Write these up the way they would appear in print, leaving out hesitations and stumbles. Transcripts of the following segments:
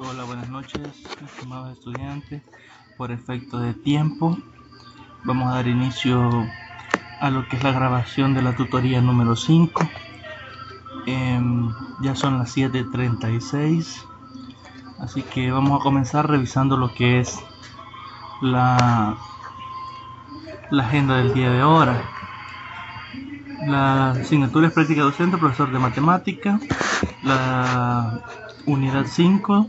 Hola, buenas noches, estimados estudiantes. Por efecto de tiempo, vamos a dar inicio a lo que es la grabación de la tutoría número 5. Ya son las 7:36, así que vamos a comenzar revisando lo que es la agenda del día de ahora. La asignatura es práctica docente, profesor de matemática. La unidad 5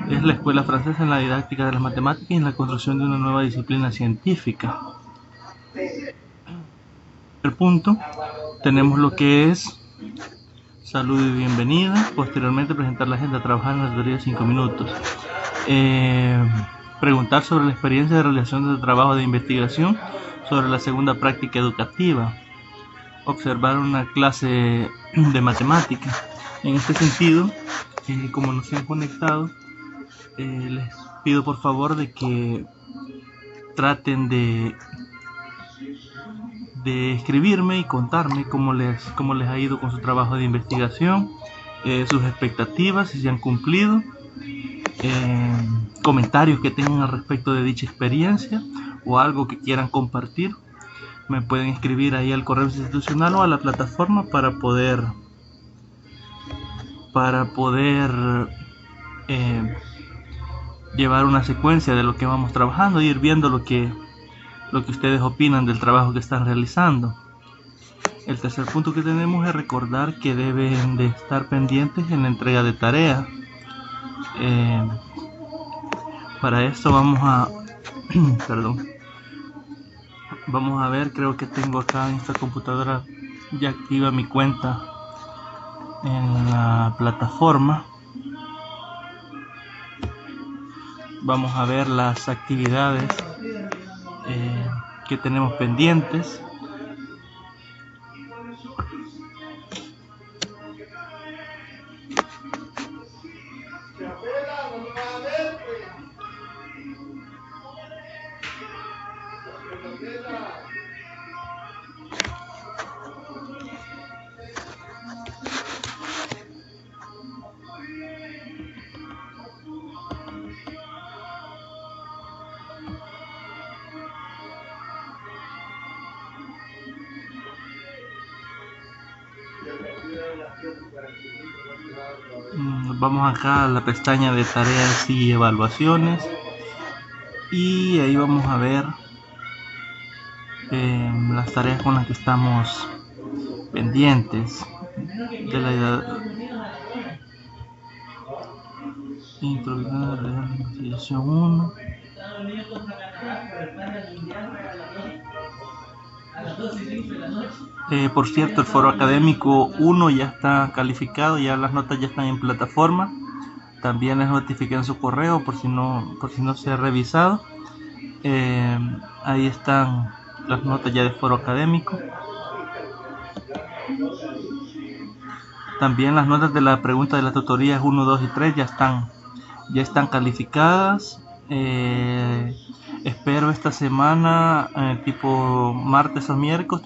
es la escuela francesa en la didáctica de las matemáticas y en la construcción de una nueva disciplina científica. El punto, tenemos lo que es salud y bienvenida. Posteriormente presentar la agenda, trabajar en la tutoría de 5 minutos. Preguntar sobre la experiencia de realización de trabajo de investigación sobre la segunda práctica educativa. Observar una clase de matemática. En este sentido, como nos han conectado, les pido por favor de que traten de escribirme y contarme cómo les ha ido con su trabajo de investigación, sus expectativas, si se han cumplido, comentarios que tengan al respecto de dicha experiencia o algo que quieran compartir. Me pueden escribir ahí al correo institucional o a la plataforma para poder llevar una secuencia de lo que vamos trabajando e ir viendo lo que ustedes opinan del trabajo que están realizando. El tercer punto que tenemos es recordar que deben de estar pendientes en la entrega de tareas. Para esto vamos a vamos a ver, creo que tengo acá en esta computadora ya activa mi cuenta en la plataforma. Vamos a ver las actividades que tenemos pendientes. Vamos acá a la pestaña de tareas y evaluaciones y ahí vamos a ver las tareas con las que estamos pendientes de la introducción de la investigación 1. Por cierto, el foro académico 1 ya está calificado, ya las notas ya están en plataforma. También les notifiqué en su correo por si no se ha revisado. Ahí están las notas ya del foro académico. También las notas de la pregunta de las tutorías 1, 2 y 3 ya están calificadas. Espero esta semana, tipo martes o miércoles,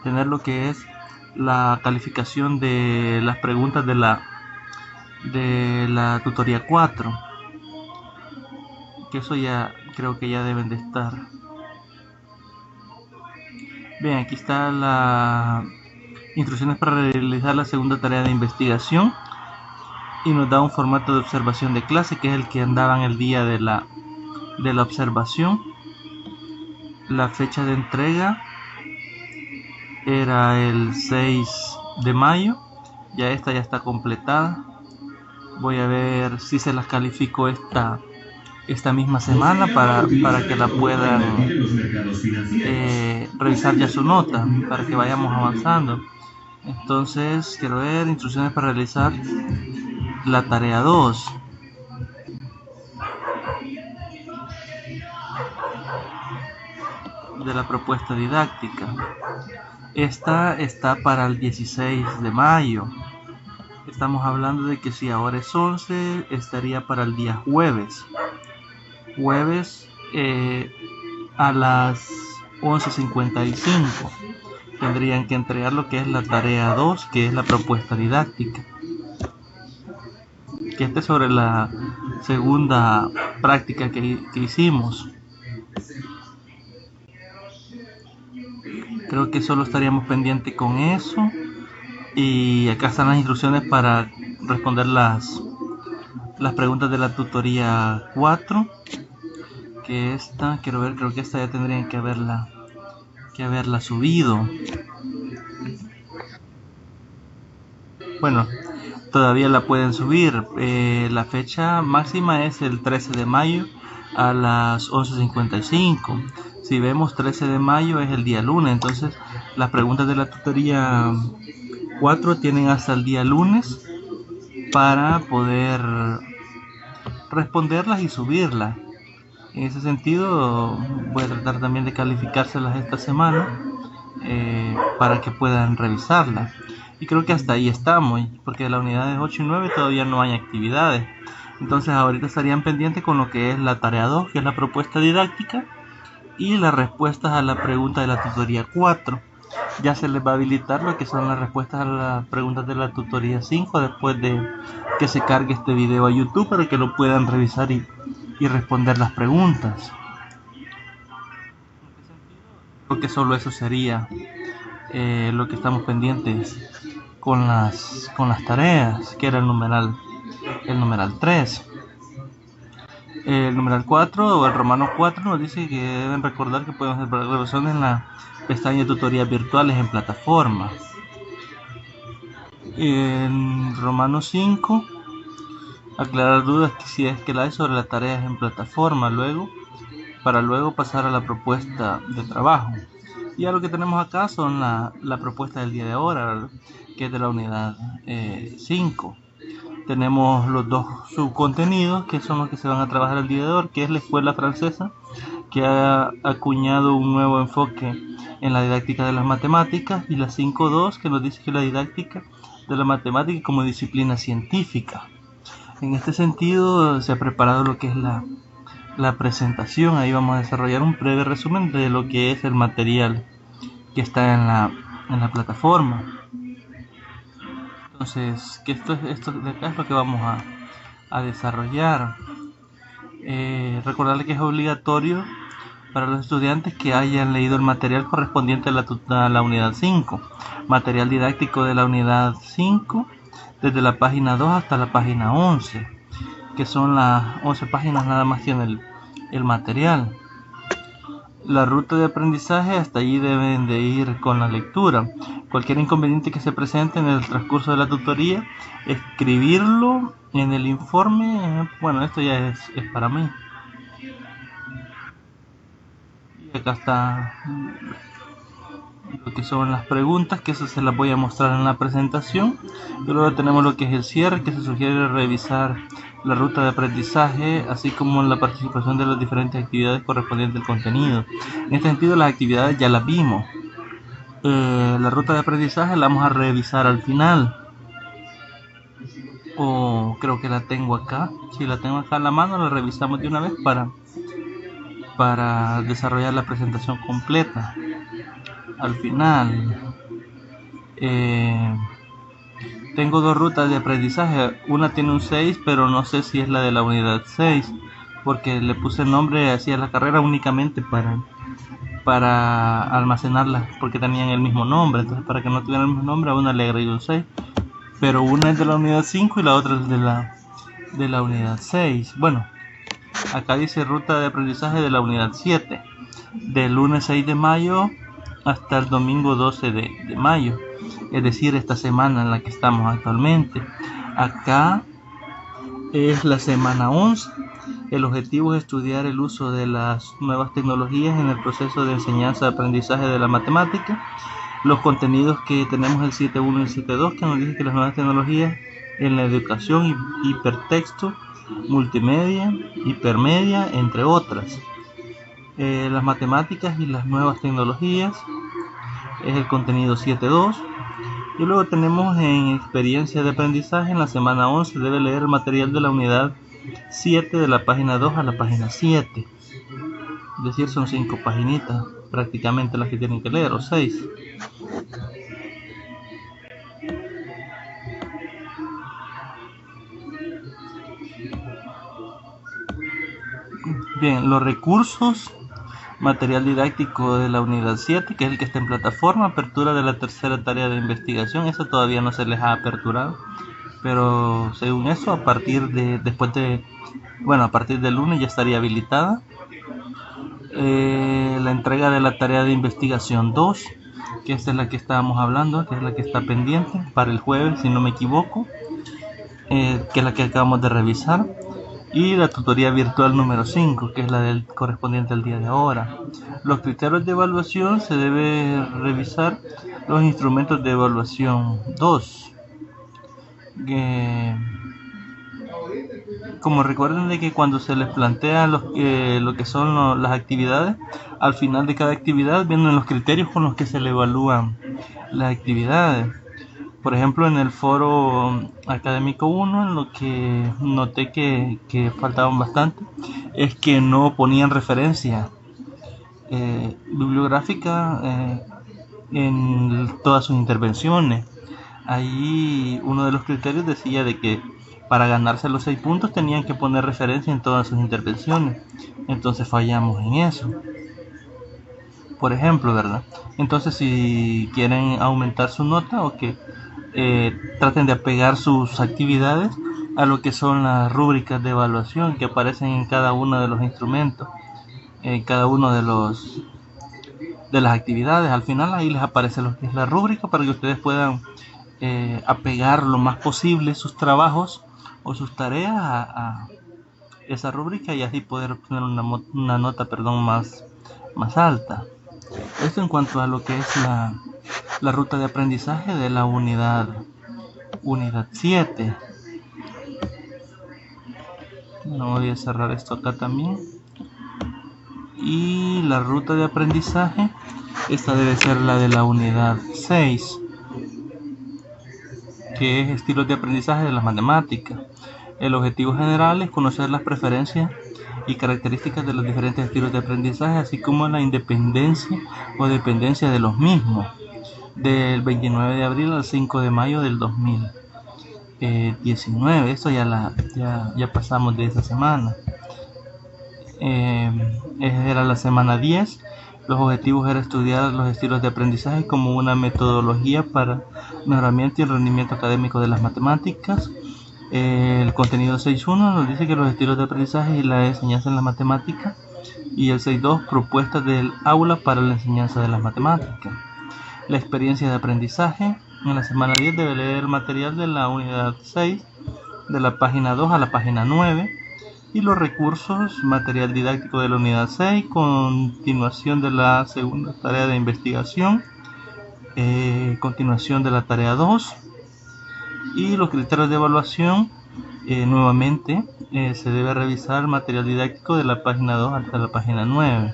tener lo que es la calificación de las preguntas de la tutoría 4, que eso ya creo que ya deben de estar. Bien, aquí está las instrucciones para realizar la segunda tarea de investigación y nos da un formato de observación de clase, que es el que andaban el día de la observación. La fecha de entrega era el 6 de mayo, ya está completada. Voy a ver si se las califico esta misma semana para que la puedan revisar ya su nota, para que vayamos avanzando. Entonces quiero ver instrucciones para realizar la tarea 2. de la propuesta didáctica. Esta está para el 16 de mayo. Estamos hablando de que si ahora es 11, estaría para el día jueves. A las 11:55 tendrían que entregar lo que es la tarea 2, que es la propuesta didáctica. que este es sobre la segunda práctica que hicimos. Creo que solo estaríamos pendientes con eso. Y acá están las instrucciones para responder las preguntas de la tutoría 4. Que esta, quiero ver, creo que esta ya tendrían que haberla subido. Bueno, todavía la pueden subir. La fecha máxima es el 13 de mayo a las 11:55. Si vemos 13 de mayo es el día lunes, entonces las preguntas de la tutoría 4 tienen hasta el día lunes para poder responderlas y subirlas. En ese sentido voy a tratar también de calificárselas esta semana para que puedan revisarlas. Y creo que hasta ahí estamos, porque de las unidades 8 y 9 todavía no hay actividades. Entonces ahorita estarían pendientes con lo que es la tarea 2, que es la propuesta didáctica, y las respuestas a la pregunta de la tutoría 4. Ya se les va a habilitar lo que son las respuestas a las preguntas de la tutoría 5 después de que se cargue este video a YouTube para que lo puedan revisar y responder las preguntas. Creo que solo eso sería lo que estamos pendientes con las tareas, que era el numeral 3. El numeral 4 o el romano 4 nos dice que deben recordar que podemos hacer revisiones en la pestaña de tutorías virtuales en plataforma. En romano 5, aclarar dudas que si es que la hay sobre las tareas en plataforma, para luego pasar a la propuesta de trabajo. Y ya lo que tenemos acá son la propuesta del día de ahora, ¿verdad? Que es de la unidad 5. Tenemos los dos subcontenidos que son los que se van a trabajar el día de hoy, que es la escuela francesa, que ha acuñado un nuevo enfoque en la didáctica de las matemáticas, y la 5.2, que nos dice que la didáctica de la matemática como disciplina científica. En este sentido se ha preparado lo que es la presentación. Ahí vamos a desarrollar un breve resumen de lo que es el material que está en la plataforma. Entonces, que esto de acá es lo que vamos a desarrollar. Recordarles que es obligatorio para los estudiantes que hayan leído el material correspondiente a la unidad 5. Material didáctico de la unidad 5, desde la página 2 hasta la página 11, que son las 11 páginas nada más tiene el material. La ruta de aprendizaje, hasta allí deben de ir con la lectura. Cualquier inconveniente que se presente en el transcurso de la tutoría, escribirlo en el informe. Bueno, esto ya es para mí. Y acá está lo que son las preguntas, que eso se las voy a mostrar en la presentación. Y luego tenemos lo que es el cierre, que se sugiere revisar la ruta de aprendizaje, así como la participación de las diferentes actividades correspondientes al contenido. En este sentido, las actividades ya las vimos. La ruta de aprendizaje la vamos a revisar al final. O creo que la tengo acá. Si la tengo acá a la mano, la revisamos de una vez para desarrollar la presentación completa. Al final tengo dos rutas de aprendizaje. Una tiene un 6, pero no sé si es la de la unidad 6, porque le puse el nombre así a la carrera únicamente para almacenarlas, porque tenían el mismo nombre. Entonces, para que no tuvieran el mismo nombre, a una le agregué un 6. Pero una es de la unidad 5 y la otra es de la unidad 6. Bueno, acá dice ruta de aprendizaje de la unidad 7, del lunes 6 de mayo hasta el domingo 12 de mayo, es decir, esta semana en la que estamos actualmente. Acá es la semana 11. El objetivo es estudiar el uso de las nuevas tecnologías en el proceso de enseñanza-aprendizaje de la matemática. Los contenidos que tenemos el 7.1 y el 7.2, que nos dice que las nuevas tecnologías en la educación, hipertexto, multimedia, hipermedia, entre otras. Las matemáticas y las nuevas tecnologías es el contenido 7.2. Y luego tenemos en experiencia de aprendizaje, en la semana 11 debe leer el material de la unidad 7, de la página 2 a la página 7. Es decir, son 5 paginitas prácticamente las que tienen que leer, o 6. Bien, los recursos, material didáctico de la unidad 7, que es el que está en plataforma, apertura de la tercera tarea de investigación, eso todavía no se les ha aperturado, pero según eso, a partir del lunes ya estaría habilitada. La entrega de la tarea de investigación 2, que esta es la que estábamos hablando, que es la que está pendiente para el jueves, si no me equivoco, que es la que acabamos de revisar. Y la tutoría virtual número 5, que es la del correspondiente al día de ahora. Los criterios de evaluación se debe revisar los instrumentos de evaluación 2. Como recuerden de que cuando se les plantea lo que son las actividades, al final de cada actividad vienen los criterios con los que se le evalúan las actividades. Por ejemplo, en el foro académico 1, en lo que noté que faltaban bastante, es que no ponían referencia bibliográfica en todas sus intervenciones. Ahí uno de los criterios decía de que para ganarse los 6 puntos tenían que poner referencia en todas sus intervenciones. Entonces fallamos en eso. Por ejemplo, ¿verdad? Entonces, si quieren aumentar su nota o que traten de apegar sus actividades a lo que son las rúbricas de evaluación que aparecen en cada uno de los instrumentos, en cada uno de las actividades. Al final ahí les aparece lo que es la rúbrica para que ustedes puedan apegar lo más posible sus trabajos o sus tareas a esa rúbrica y así poder obtener una nota más alta. Esto en cuanto a lo que es la ruta de aprendizaje de la unidad 7. No voy a cerrar esto acá también. Y la ruta de aprendizaje, esta debe ser la de la unidad 6, que es estilos de aprendizaje de las matemáticas. El objetivo general es conocer las preferencias y características de los diferentes estilos de aprendizaje, así como la independencia o dependencia de los mismos, del 29 de abril al 5 de mayo del 2019. Esto ya pasamos de esa semana. Era la semana 10. Los objetivos era estudiar los estilos de aprendizaje como una metodología para mejoramiento y el rendimiento académico de las matemáticas. El contenido 6.1 nos dice que los estilos de aprendizaje y la enseñanza en la matemática, y el 6.2 propuestas del aula para la enseñanza de las matemáticas. La experiencia de aprendizaje, en la semana 10 debe leer material de la unidad 6 de la página 2 a la página 9, y los recursos, material didáctico de la unidad 6, continuación de la segunda tarea de investigación, continuación de la tarea 2. Y los criterios de evaluación, nuevamente se debe revisar material didáctico de la página 2 hasta la página 9.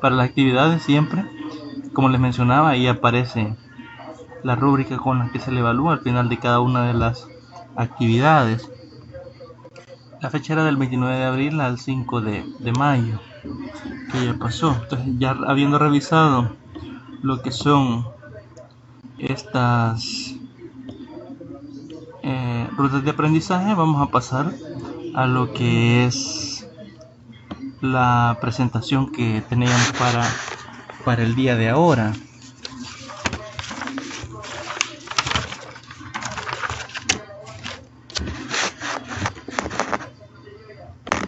Para las actividades siempre, como les mencionaba, ahí aparece la rúbrica con la que se le evalúa al final de cada una de las actividades. La fecha era del 29 de abril al 5 de mayo, que ya pasó. Entonces, ya habiendo revisado lo que son estas rutas de aprendizaje, vamos a pasar a lo que es la presentación que teníamos para el día de ahora.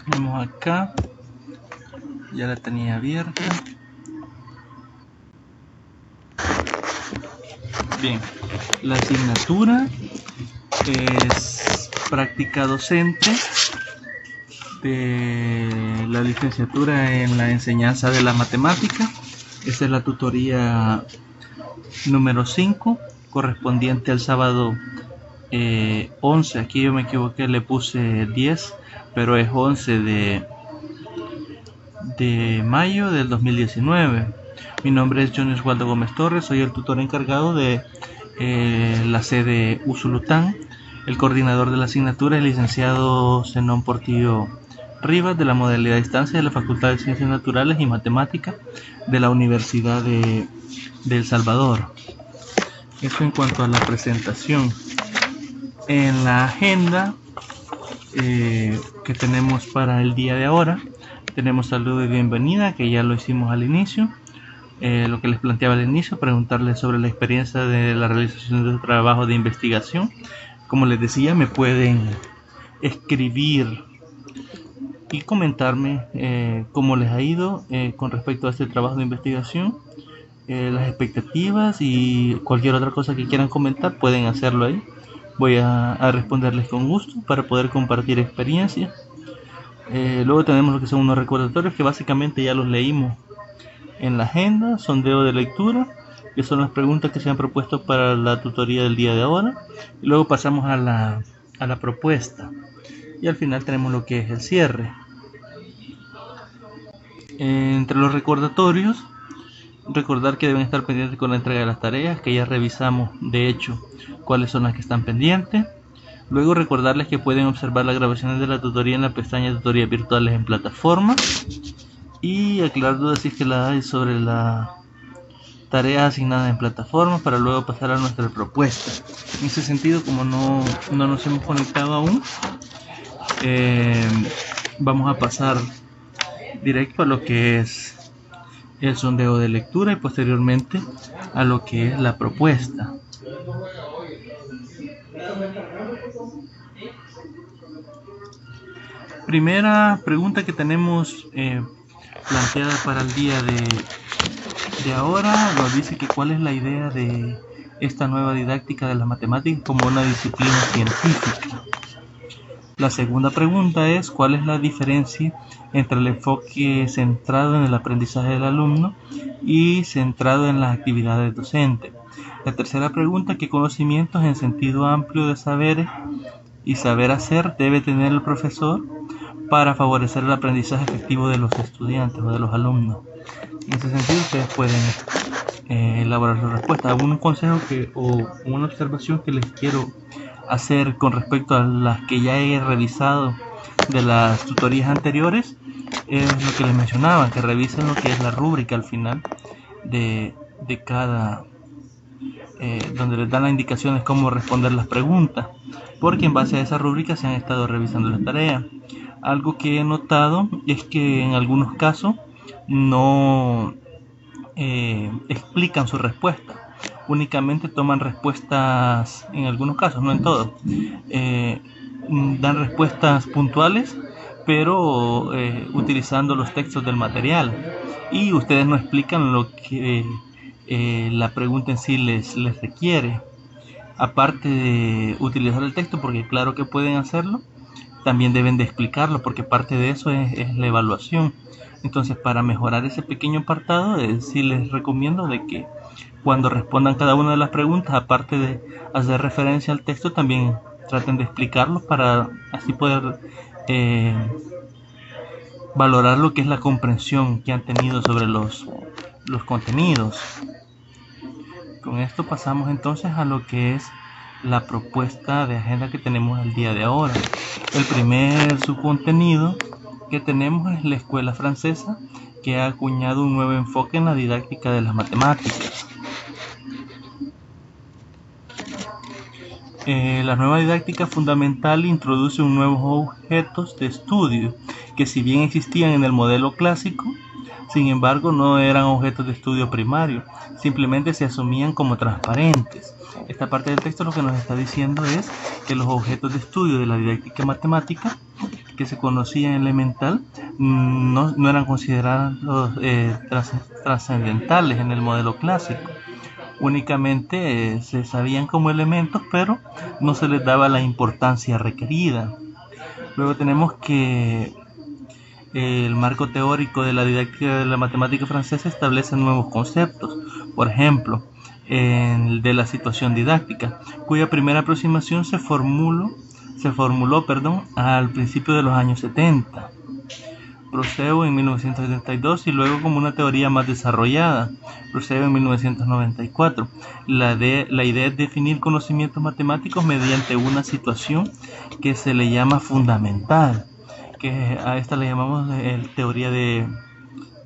Vemos acá, ya la tenía abierta. Bien, la asignatura es práctica docente de la licenciatura en la enseñanza de la matemática. Esta es la tutoría número 5, correspondiente al sábado 11. Aquí yo me equivoqué, le puse 10, pero es 11 de mayo del 2019. Mi nombre es John Oswaldo Gómez Torres, soy el tutor encargado de la sede Usulután. El coordinador de la asignatura es el licenciado Zenón Portillo Rivas, de la modalidad de distancia de la Facultad de Ciencias Naturales y Matemáticas de la Universidad de El Salvador. Eso en cuanto a la presentación. En la agenda que tenemos para el día de ahora. Tenemos saludo y bienvenida, que ya lo hicimos al inicio. Lo que les planteaba al inicio, preguntarles sobre la experiencia de la realización de trabajo de investigación. Como les decía, me pueden escribir y comentarme cómo les ha ido con respecto a este trabajo de investigación, las expectativas y cualquier otra cosa que quieran comentar, pueden hacerlo ahí. Voy a responderles con gusto para poder compartir experiencias. Luego tenemos lo que son unos recordatorios que básicamente ya los leímos en la agenda, sondeo de lectura, que son las preguntas que se han propuesto para la tutoría del día de ahora. Y luego pasamos a la propuesta. Y al final tenemos lo que es el cierre. Entre los recordatorios, recordar que deben estar pendientes con la entrega de las tareas, que ya revisamos de hecho cuáles son las que están pendientes. Luego recordarles que pueden observar las grabaciones de la tutoría en la pestaña tutorías virtuales en plataforma. Y aclarar dudas si es que la hay sobre la tarea asignada en plataforma, para luego pasar a nuestra propuesta. En ese sentido, como no nos hemos conectado aún, vamos a pasar directo a lo que es el sondeo de lectura y posteriormente a lo que es la propuesta. Primera pregunta que tenemos planteada para el día de ahora, nos dice que cuál es la idea de esta nueva didáctica de la matemática como una disciplina científica. La segunda pregunta es cuál es la diferencia entre el enfoque centrado en el aprendizaje del alumno y centrado en las actividades docentes. La tercera pregunta, qué conocimientos en sentido amplio de saberes y saber hacer debe tener el profesor para favorecer el aprendizaje efectivo de los estudiantes o de los alumnos. En ese sentido, ustedes pueden elaborar su respuesta. Un consejo o una observación que les quiero hacer con respecto a las que ya he revisado de las tutorías anteriores es lo que les mencionaba, que revisen lo que es la rúbrica al final de cada, donde les dan las indicaciones cómo responder las preguntas, porque en base a esa rúbrica se han estado revisando las tareas. Algo que he notado es que en algunos casos no explican su respuesta, únicamente toman respuestas, en algunos casos, no en todos, dan respuestas puntuales, pero utilizando los textos del material, y ustedes no explican lo que la pregunta en sí les requiere, aparte de utilizar el texto, porque claro que pueden hacerlo, también deben de explicarlo, porque parte de eso es la evaluación. Entonces, para mejorar ese pequeño apartado, sí les recomiendo de que cuando respondan cada una de las preguntas, aparte de hacer referencia al texto, también traten de explicarlo para así poder valorar lo que es la comprensión que han tenido sobre los contenidos. Con esto pasamos entonces a lo que es la propuesta de agenda que tenemos el día de ahora. El primer subcontenido que tenemos es la escuela francesa, que ha acuñado un nuevo enfoque en la didáctica de las matemáticas. La nueva didáctica fundamental introduce un nuevos objetos de estudio que, si bien existían en el modelo clásico, sin embargo no eran objetos de estudio primario, simplemente se asumían como transparentes. Esta parte del texto lo que nos está diciendo es que los objetos de estudio de la didáctica matemática que se conocían en elemental no eran considerados trascendentales en el modelo clásico. Únicamente se sabían como elementos, pero no se les daba la importancia requerida. Luego tenemos que el marco teórico de la didáctica de la matemática francesa establece nuevos conceptos. Por ejemplo, el de la situación didáctica, cuya primera aproximación se formuló al principio de los años 70. Proceo en 1972 y luego como una teoría más desarrollada, Proceo en 1994. La idea es definir conocimientos matemáticos mediante una situación que se le llama fundamental, que a esta le llamamos teoría de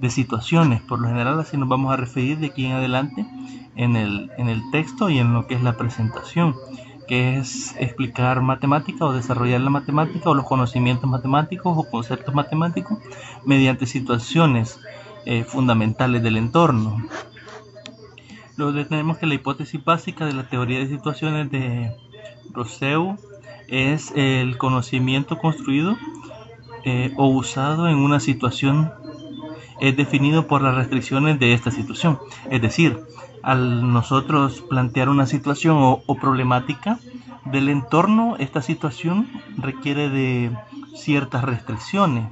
situaciones. Por lo general así nos vamos a referir de aquí en adelante en el texto y en lo que es la presentación. que es explicar matemática o desarrollar la matemática o los conocimientos matemáticos o conceptos matemáticos mediante situaciones fundamentales del entorno. Luego tenemos que la hipótesis básica de la teoría de situaciones de Rousseau es el conocimiento construido o usado en una situación es definido por las restricciones de esta situación. Es decir, al nosotros plantear una situación o problemática del entorno, esta situación requiere de ciertas restricciones.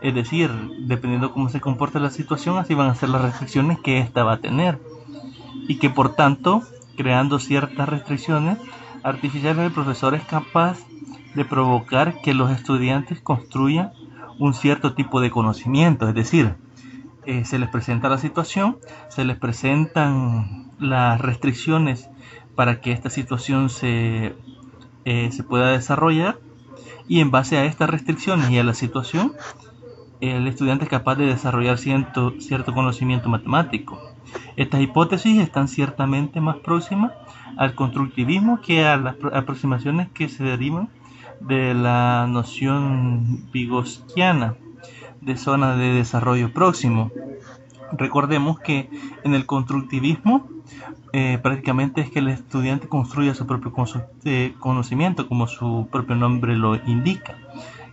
Es decir, dependiendo cómo se comporta la situación, así van a ser las restricciones que ésta va a tener. Y que por tanto, creando ciertas restricciones artificiales, el profesor es capaz de provocar que los estudiantes construyan un cierto tipo de conocimiento. Es decir, se les presenta la situación, se les presentan las restricciones para que esta situación se pueda desarrollar, y en base a estas restricciones y a la situación, el estudiante es capaz de desarrollar cierto conocimiento matemático. Estas hipótesis están ciertamente más próximas al constructivismo que a las aproximaciones que se derivan de la noción vygotsiana de zona de desarrollo próximo. Recordemos que en el constructivismo prácticamente es que el estudiante construya su propio conocimiento, como su propio nombre lo indica.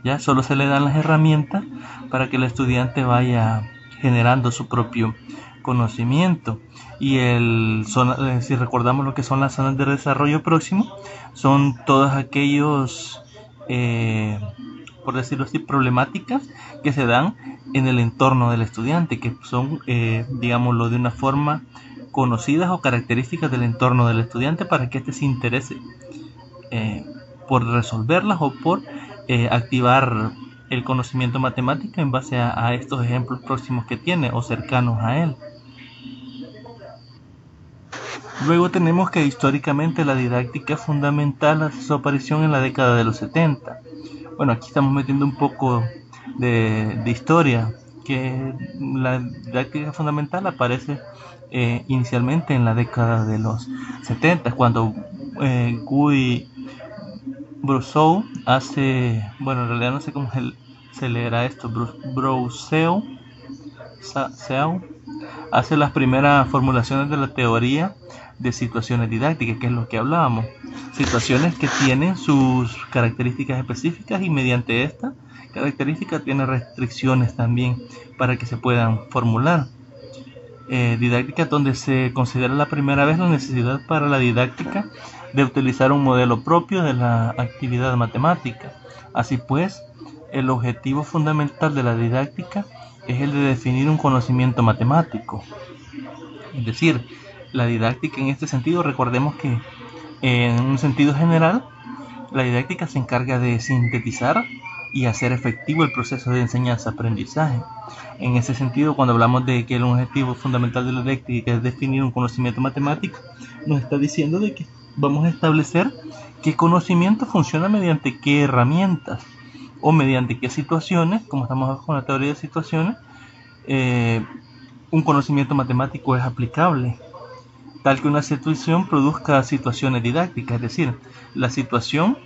Ya solo se le dan las herramientas para que el estudiante vaya generando su propio conocimiento. Y si recordamos lo que son las zonas de desarrollo próximo, son todos aquellos por decirlo así, problemáticas que se dan en el entorno del estudiante, que son, digámoslo de una forma, conocidas o características del entorno del estudiante para que éste se interese por resolverlas o por activar el conocimiento matemático en base a estos ejemplos próximos que tiene o cercanos a él. Luego tenemos que históricamente la didáctica fundamental hace su aparición en la década de los 70. Bueno, aquí estamos metiendo un poco de historia, que la didáctica fundamental aparece inicialmente en la década de los 70, cuando Guy Brousseau hace, bueno, en realidad no sé cómo se leerá esto, Brousseau hace las primeras formulaciones de la teoría de situaciones didácticas, que es lo que hablábamos. Situaciones que tienen sus características específicas y mediante esta característica tiene restricciones también para que se puedan formular. Didáctica donde se considera la primera vez la necesidad para la didáctica de utilizar un modelo propio de la actividad matemática. Así pues, el objetivo fundamental de la didáctica es el de definir un conocimiento matemático. Es decir, la didáctica en este sentido, recordemos que en un sentido general, la didáctica se encarga de sintetizar y hacer efectivo el proceso de enseñanza-aprendizaje. En ese sentido, cuando hablamos de que el objetivo fundamental de la didáctica es definir un conocimiento matemático, nos está diciendo de que vamos a establecer qué conocimiento funciona mediante qué herramientas o mediante qué situaciones, como estamos con la teoría de situaciones, un conocimiento matemático es aplicable, tal que una situación produzca situaciones didácticas, es decir, la situación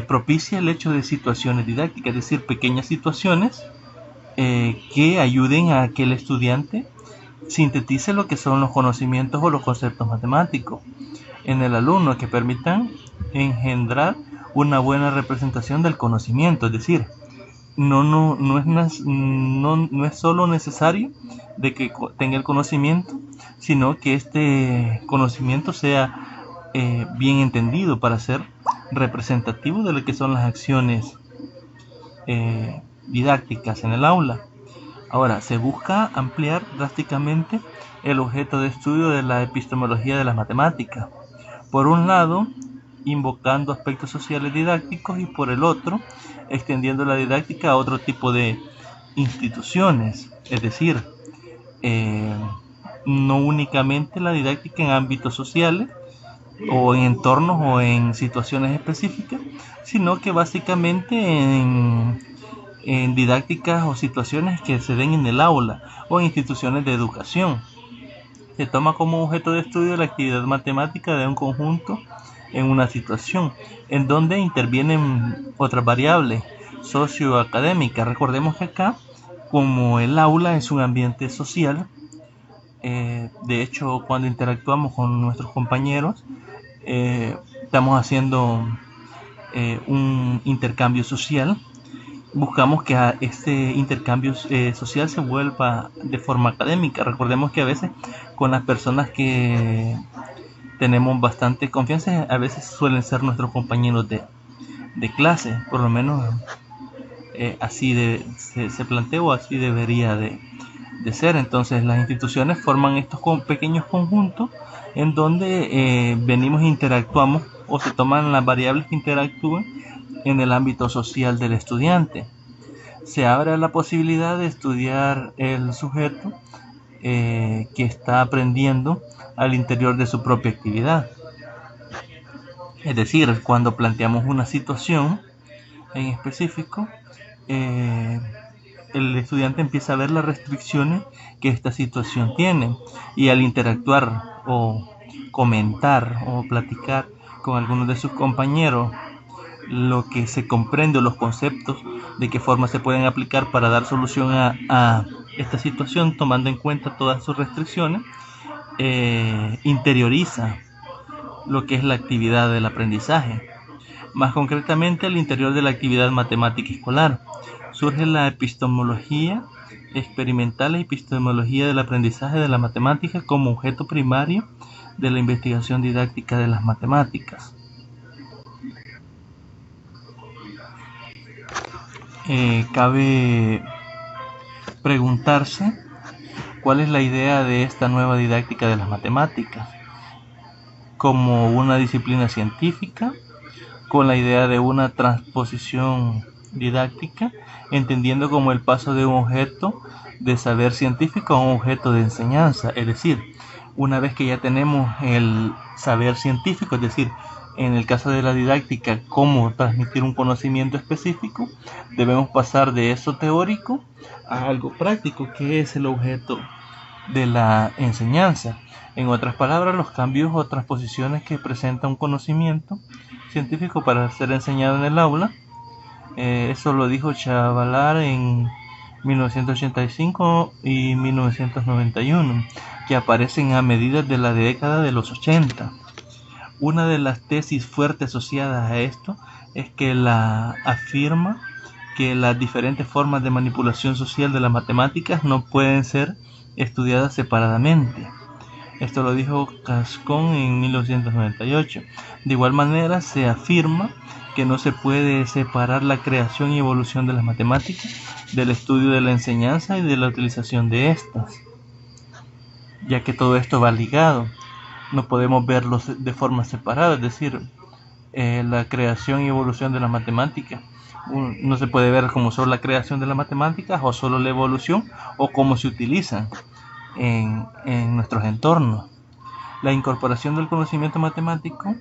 propicia el hecho de situaciones didácticas, es decir, pequeñas situaciones que ayuden a que el estudiante sintetice lo que son los conocimientos o los conceptos matemáticos en el alumno, que permitan engendrar una buena representación del conocimiento. Es decir, no es solo necesario de que tenga el conocimiento, sino que este conocimiento sea bien entendido para ser representativo de lo que son las acciones didácticas en el aula. Ahora, se busca ampliar drásticamente el objeto de estudio de la epistemología de las matemáticas. Por un lado, invocando aspectos sociales didácticos, y por el otro, extendiendo la didáctica a otro tipo de instituciones. Es decir, no únicamente la didáctica en ámbitos sociales o en entornos o en situaciones específicas, sino que básicamente en didácticas o situaciones que se den en el aula o en instituciones de educación. Se toma como objeto de estudio la actividad matemática de un conjunto en una situación, en donde intervienen otras variables socioacadémicas. Recordemos que acá, como el aula es un ambiente social, de hecho, cuando interactuamos con nuestros compañeros, estamos haciendo un intercambio social. Buscamos que este intercambio social se vuelva de forma académica. Recordemos que a veces con las personas que tenemos bastante confianza, a veces suelen ser nuestros compañeros de clase, por lo menos así se plantea o así debería de ser. Entonces las instituciones forman estos pequeños conjuntos en donde venimos e interactuamos, o se toman las variables que interactúan en el ámbito social del estudiante. Se abre la posibilidad de estudiar el sujeto que está aprendiendo al interior de su propia actividad. Es decir, cuando planteamos una situación en específico, el estudiante empieza a ver las restricciones que esta situación tiene, y al interactuar o comentar o platicar con algunos de sus compañeros lo que se comprende o los conceptos de qué forma se pueden aplicar para dar solución a esta situación, tomando en cuenta todas sus restricciones, interioriza lo que es la actividad del aprendizaje. Más concretamente, al interior de la actividad matemática escolar surge la epistemología experimental, la epistemología del aprendizaje de la matemática como objeto primario de la investigación didáctica de las matemáticas. Cabe preguntarse cuál es la idea de esta nueva didáctica de las matemáticas, como una disciplina científica, con la idea de una transposición didáctica, entendiendo como el paso de un objeto de saber científico a un objeto de enseñanza. Es decir, una vez que ya tenemos el saber científico, es decir, en el caso de la didáctica, cómo transmitir un conocimiento específico, debemos pasar de eso teórico a algo práctico, que es el objeto de la enseñanza. En otras palabras, los cambios o transposiciones que presenta un conocimiento científico para ser enseñado en el aula. Eso lo dijo Chavalar en 1985 y 1991, que aparecen a medida de la década de los 80. Una de las tesis fuertes asociadas a esto es que la afirma que las diferentes formas de manipulación social de las matemáticas no pueden ser estudiadas separadamente. Esto lo dijo Gascon en 1998. De igual manera, se afirma que no se puede separar la creación y evolución de las matemáticas del estudio de la enseñanza y de la utilización de estas, ya que todo esto va ligado. No podemos verlos de forma separada, es decir, la creación y evolución de las matemáticas no se puede ver como solo la creación de las matemáticas o solo la evolución o cómo se utilizan en nuestros entornos. La incorporación del conocimiento matemático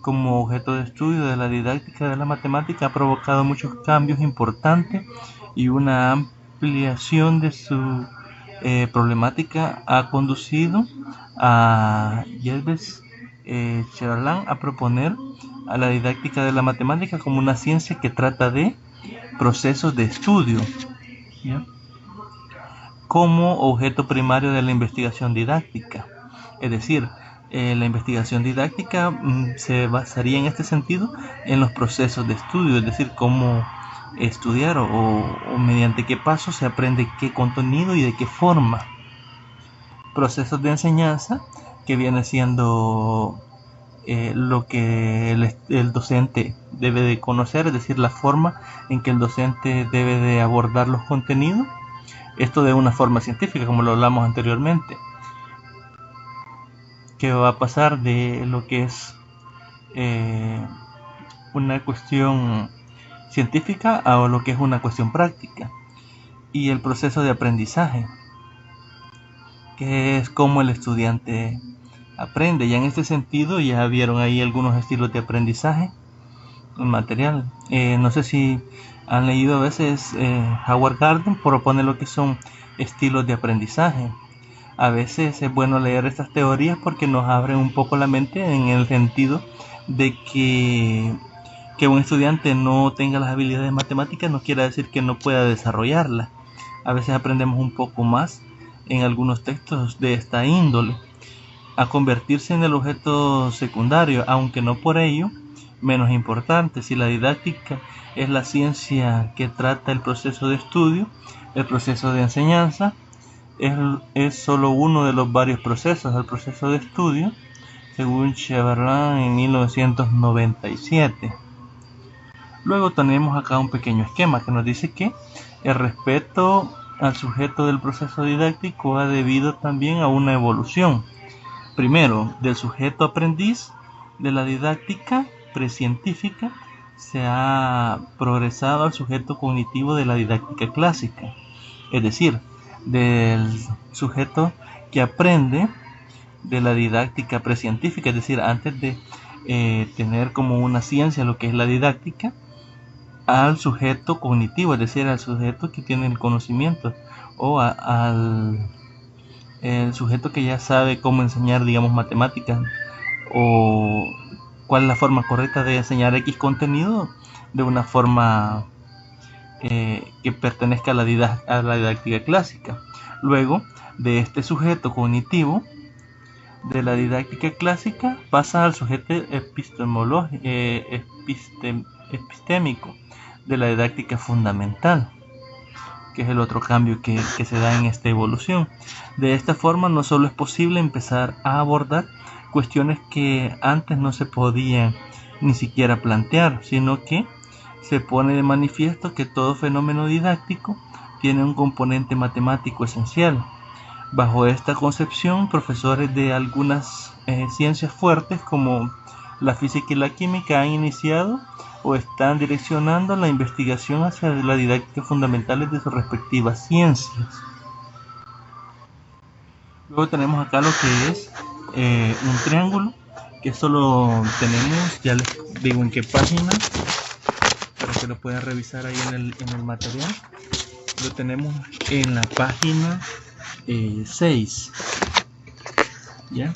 como objeto de estudio de la didáctica de la matemática ha provocado muchos cambios importantes y una ampliación de su problemática ha conducido a Gilles Cherlin a proponer a la didáctica de la matemática como una ciencia que trata de procesos de estudio, ¿ya?, como objeto primario de la investigación didáctica. Es decir, la investigación didáctica se basaría en este sentido en los procesos de estudio, es decir, cómo estudiar o mediante qué pasos se aprende qué contenido y de qué forma. Procesos de enseñanza, que viene siendo lo que el docente debe de conocer, es decir, la forma en que el docente debe de abordar los contenidos. Esto de una forma científica, como lo hablamos anteriormente, que va a pasar de lo que es una cuestión científica a lo que es una cuestión práctica. Y el proceso de aprendizaje, que es cómo el estudiante aprende. Ya en este sentido ya vieron ahí algunos estilos de aprendizaje material. No sé si han leído a veces Howard Gardner propone lo que son estilos de aprendizaje. A veces es bueno leer estas teorías porque nos abren un poco la mente en el sentido de que un estudiante no tenga las habilidades matemáticas no quiere decir que no pueda desarrollarlas. A veces aprendemos un poco más en algunos textos de esta índole, a convertirse en el objeto secundario, aunque no por ello menos importante. Si la didáctica es la ciencia que trata el proceso de estudio, el proceso de enseñanza es solo uno de los varios procesos del proceso de estudio, según Chevron en 1997. Luego tenemos acá un pequeño esquema que nos dice que el respeto al sujeto del proceso didáctico ha debido también a una evolución. Primero, del sujeto aprendiz de la didáctica precientífica se ha progresado al sujeto cognitivo de la didáctica clásica, es decir, del sujeto que aprende de la didáctica precientífica, es decir, antes de tener como una ciencia lo que es la didáctica, al sujeto cognitivo, es decir, al sujeto que tiene el conocimiento, o al sujeto que ya sabe cómo enseñar, digamos, matemáticas, o cuál es la forma correcta de enseñar X contenido de una forma que pertenezca a la didáctica clásica. Luego de este sujeto cognitivo de la didáctica clásica pasa al sujeto epistémico de la didáctica fundamental, que es el otro cambio que se da en esta evolución. De esta forma no solo es posible empezar a abordar cuestiones que antes no se podían ni siquiera plantear, sino que se pone de manifiesto que todo fenómeno didáctico tiene un componente matemático esencial. Bajo esta concepción, profesores de algunas ciencias fuertes como la física y la química han iniciado o están direccionando la investigación hacia la didáctica fundamentales de sus respectivas ciencias. Luego tenemos acá lo que es un triángulo, que solo tenemos, ya les digo en qué página, para que lo puedan revisar ahí en el material. Lo tenemos en la página 6. ¿Ya?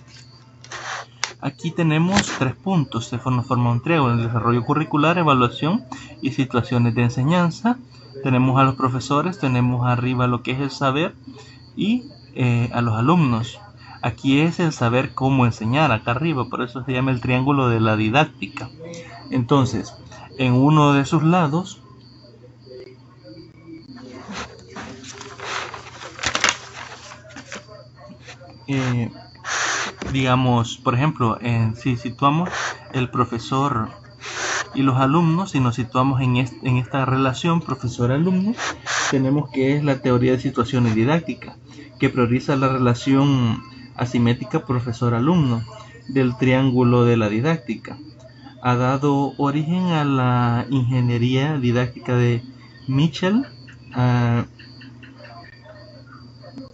Aquí tenemos 3 puntos, se forma un triángulo: el desarrollo curricular, evaluación y situaciones de enseñanza. Tenemos a los profesores, tenemos arriba lo que es el saber y a los alumnos. Aquí es el saber cómo enseñar, acá arriba, por eso se llama el triángulo de la didáctica. Entonces, en uno de sus lados digamos, por ejemplo, si situamos el profesor y los alumnos, si nos situamos en esta relación profesor-alumno, tenemos que es la teoría de situaciones didácticas, que prioriza la relación asimétrica profesor-alumno del triángulo de la didáctica. Ha dado origen a la ingeniería didáctica de Mitchell.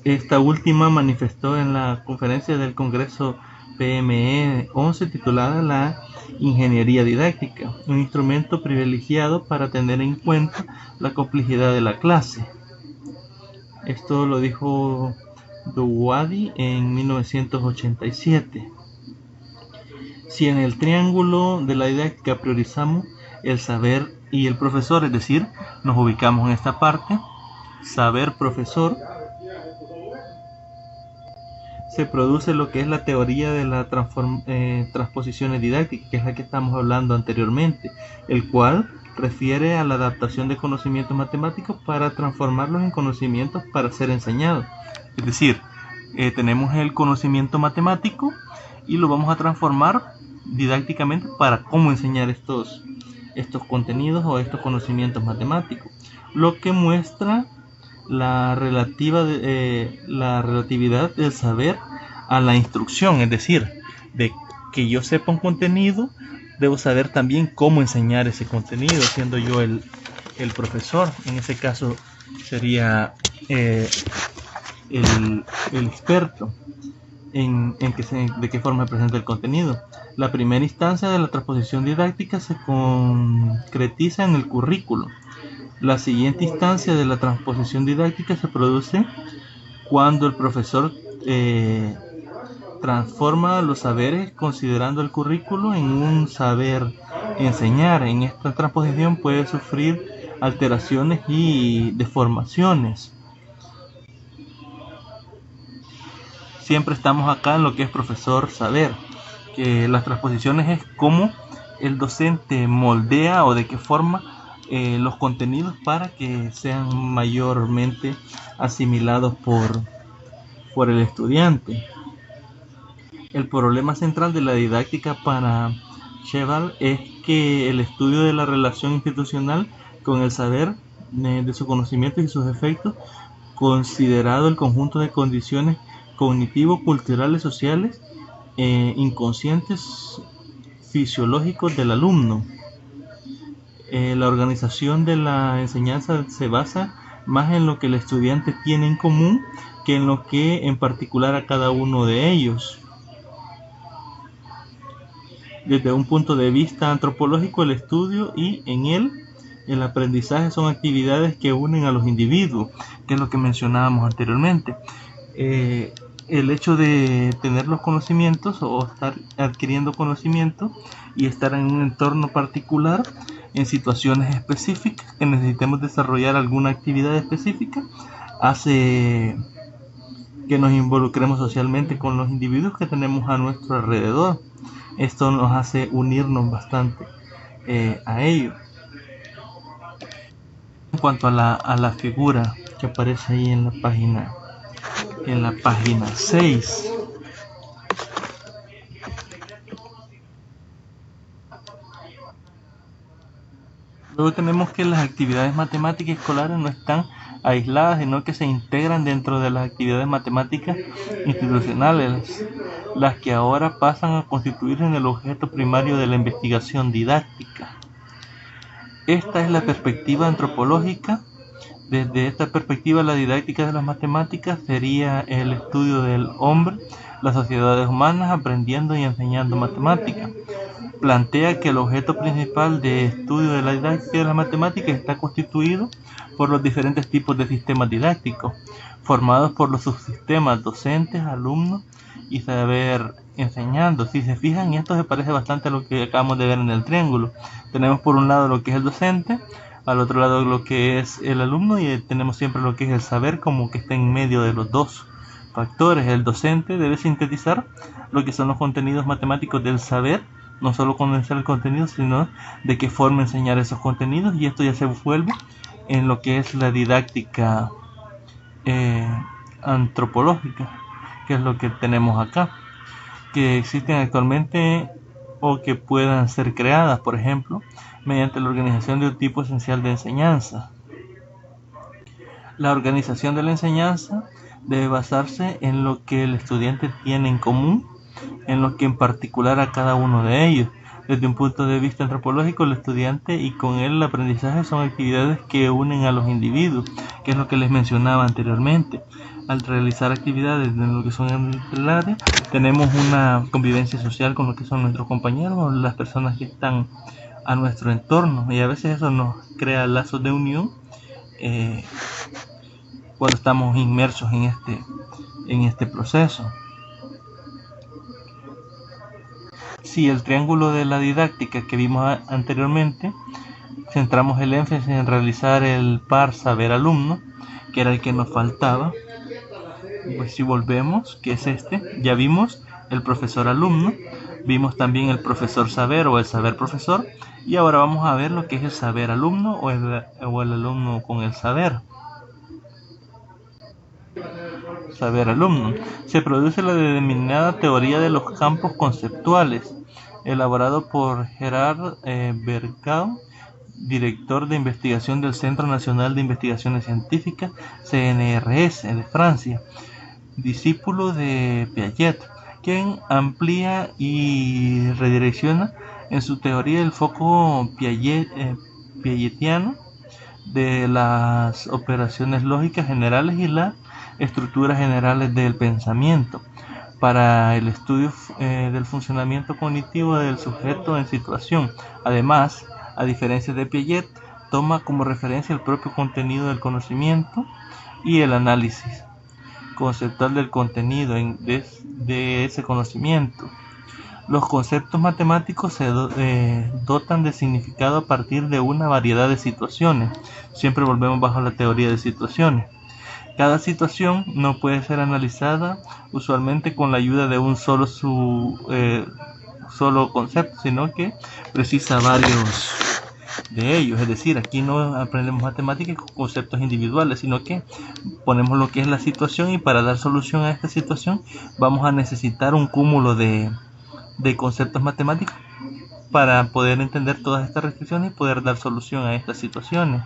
Esta última manifestó en la conferencia del Congreso PME 11 titulada La Ingeniería Didáctica, un instrumento privilegiado para tener en cuenta la complejidad de la clase. Esto lo dijo Dowady en 1987. Si en el triángulo de la didáctica priorizamos el saber y el profesor, es decir, nos ubicamos en esta parte, saber-profesor, se produce lo que es la teoría de las transposiciones didácticas, que es la que estamos hablando anteriormente, el cual refiere a la adaptación de conocimientos matemáticos para transformarlos en conocimientos para ser enseñados. Es decir, tenemos el conocimiento matemático y lo vamos a transformar didácticamente para cómo enseñar estos contenidos o estos conocimientos matemáticos, lo que muestra la relatividad del saber a la instrucción, es decir, de que yo sepa un contenido, debo saber también cómo enseñar ese contenido, siendo yo el profesor. En ese caso sería el experto de qué forma presenta el contenido. La primera instancia de la transposición didáctica se concretiza en el currículo. La siguiente instancia de la transposición didáctica se produce cuando el profesor transforma los saberes considerando el currículo en un saber enseñar. En esta transposición puede sufrir alteraciones y deformaciones. Siempre estamos acá en lo que es profesor saber, que las transposiciones es cómo el docente moldea o de qué forma los contenidos para que sean mayormente asimilados por el estudiante. El problema central de la didáctica para Cheval es que el estudio de la relación institucional con el saber, de su conocimiento y sus efectos, considerado el conjunto de condiciones cognitivos, culturales, sociales, inconscientes, fisiológicos del alumno. La organización de la enseñanza se basa más en lo que el estudiante tiene en común que en lo que en particular a cada uno de ellos. Desde un punto de vista antropológico, el estudio y en él el aprendizaje son actividades que unen a los individuos, que es lo que mencionábamos anteriormente. El hecho de tener los conocimientos o estar adquiriendo conocimientos y estar en un entorno particular en situaciones específicas que necesitemos desarrollar alguna actividad específica hace que nos involucremos socialmente con los individuos que tenemos a nuestro alrededor. Esto nos hace unirnos bastante a ellos. En cuanto a la figura que aparece ahí en la página 6, luego tenemos que las actividades matemáticas escolares no están aisladas, sino que se integran dentro de las actividades matemáticas institucionales, las que ahora pasan a constituirse en el objeto primario de la investigación didáctica. Esta es la perspectiva antropológica. Desde esta perspectiva, la didáctica de las matemáticas sería el estudio del hombre, las sociedades humanas aprendiendo y enseñando matemáticas. Plantea que el objeto principal de estudio de la didáctica de las matemáticas está constituido por los diferentes tipos de sistemas didácticos, formados por los subsistemas docentes, alumnos y saber enseñando. Si se fijan, esto se parece bastante a lo que acabamos de ver en el triángulo. Tenemos por un lado lo que es el docente, al otro lado lo que es el alumno, y tenemos siempre lo que es el saber como que está en medio de los dos factores. El docente debe sintetizar lo que son los contenidos matemáticos del saber, no solo condensar el contenido, sino de qué forma enseñar esos contenidos, y esto ya se vuelve en lo que es la didáctica antropológica, que es lo que tenemos acá, que existen actualmente o que puedan ser creadas, por ejemplo, mediante la organización de un tipo esencial de enseñanza. La organización de la enseñanza debe basarse en lo que el estudiante tiene en común, en lo que en particular a cada uno de ellos. Desde un punto de vista antropológico, el estudiante y con él el aprendizaje son actividades que unen a los individuos, que es lo que les mencionaba anteriormente. Al realizar actividades en lo que son en el área, tenemos una convivencia social con lo que son nuestros compañeros, las personas que están a nuestro entorno, y a veces eso nos crea lazos de unión cuando estamos inmersos en este proceso. Si el triángulo de la didáctica que vimos anteriormente, centramos el énfasis en realizar el par saber-alumno, que era el que nos faltaba. Pues si volvemos, que es ya vimos el profesor-alumno, vimos también el profesor-saber o el saber-profesor, y ahora vamos a ver lo que es el saber-alumno o el alumno con el saber. Saber-alumno. Se produce la denominada teoría de los campos conceptuales, elaborado por Gerard Bergau, director de investigación del Centro Nacional de Investigaciones Científicas, CNRS, de Francia, discípulo de Piaget, quien amplía y redirecciona en su teoría el foco piagetiano de las operaciones lógicas generales y las estructuras generales del pensamiento para el estudio del funcionamiento cognitivo del sujeto en situación. Además, a diferencia de Piaget, toma como referencia el propio contenido del conocimiento y el análisis. conceptual del contenido de ese conocimiento. Los conceptos matemáticos se dotan de significado a partir de una variedad de situaciones. Siempre volvemos bajo la teoría de situaciones. Cada situación no puede ser analizada usualmente con la ayuda de un solo concepto, sino que precisa varios de ellos. Es decir, aquí no aprendemos matemáticas con conceptos individuales, sino que ponemos lo que es la situación, y para dar solución a esta situación vamos a necesitar un cúmulo de conceptos matemáticos para poder entender todas estas restricciones y poder dar solución a estas situaciones.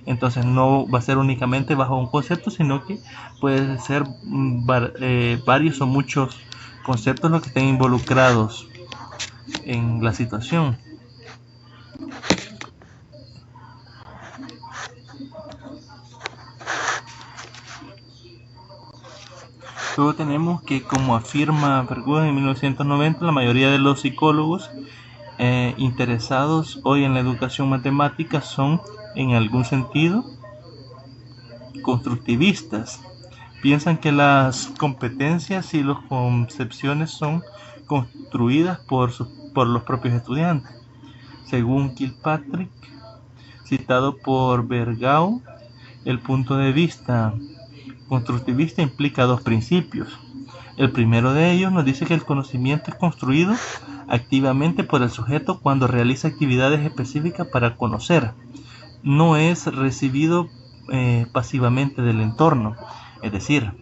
Entonces no va a ser únicamente bajo un concepto, sino que puede ser varios o muchos conceptos los que estén involucrados en la situación. Luego tenemos que, como afirma Vergoes en 1990, la mayoría de los psicólogos interesados hoy en la educación matemática son, en algún sentido, constructivistas. Piensan que las competencias y las concepciones son construidas por los propios estudiantes. Según Kilpatrick, citado por Vergoes, el punto de vista constructivista implica dos principios. El primero de ellos nos dice que el conocimiento es construido activamente por el sujeto cuando realiza actividades específicas para conocer. No es recibido pasivamente del entorno. Es decir,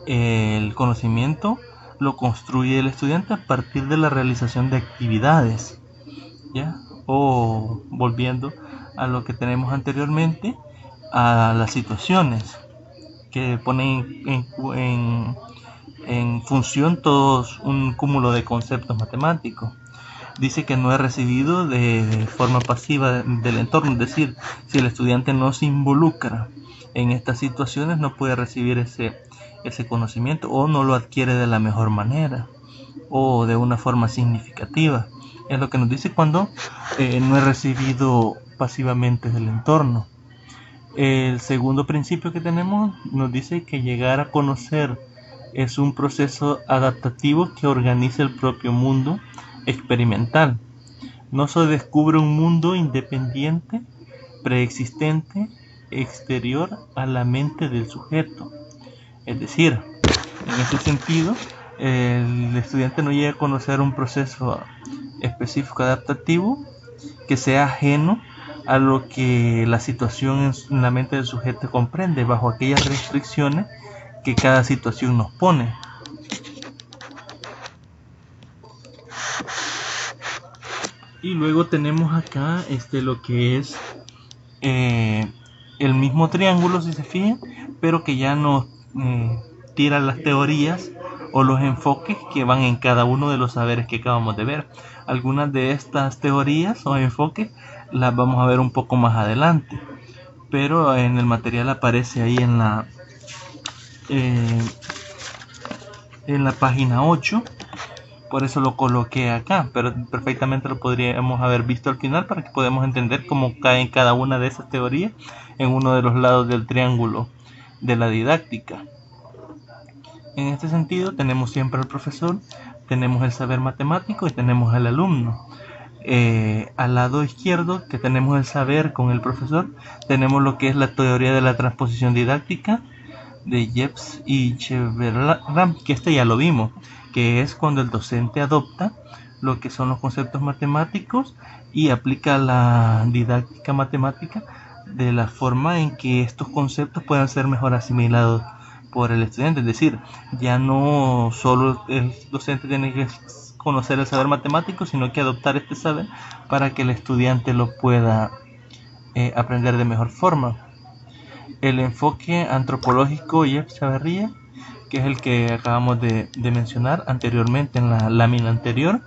el conocimiento lo construye el estudiante a partir de la realización de actividades, ¿ya? O volviendo a lo que tenemos anteriormente, a las situaciones que ponen en función todos un cúmulo de conceptos matemáticos. Dice que no es recibido de forma pasiva del entorno, es decir, si el estudiante no se involucra en estas situaciones, no puede recibir ese conocimiento, o no lo adquiere de la mejor manera o de una forma significativa. Es lo que nos dice cuando no es recibido pasivamente del entorno. El segundo principio que tenemos nos dice que llegar a conocer es un proceso adaptativo que organiza el propio mundo experimental. No se descubre un mundo independiente, preexistente, exterior a la mente del sujeto. Es decir, en ese sentido, el estudiante no llega a conocer un proceso específico adaptativo que sea ajeno a lo que la situación en la mente del sujeto comprende, bajo aquellas restricciones que cada situación nos pone. Y luego tenemos acá lo que es el mismo triángulo, si se fijan, pero que ya nos tira las teorías o los enfoques que van en cada uno de los saberes que acabamos de ver. Algunas de estas teorías o enfoques las vamos a ver un poco más adelante, pero en el material aparece ahí en la página 8, por eso lo coloqué acá, pero perfectamente lo podríamos haber visto al final para que podamos entender cómo cae cada una de esas teorías en uno de los lados del triángulo de la didáctica. En este sentido tenemos siempre al profesor, tenemos el saber matemático y tenemos al alumno. Al lado izquierdo, que tenemos el saber con el profesor, tenemos lo que es la teoría de la transposición didáctica de Jeffs y Cheverram, que ya lo vimos, que es cuando el docente adopta lo que son los conceptos matemáticos y aplica la didáctica matemática de la forma en que estos conceptos puedan ser mejor asimilados por el estudiante. Es decir, ya no solo el docente tiene que conocer el saber matemático, sino que adoptar este saber para que el estudiante lo pueda aprender de mejor forma. El enfoque antropológico Jeff Chavarría, que es el que acabamos de mencionar anteriormente en la lámina anterior,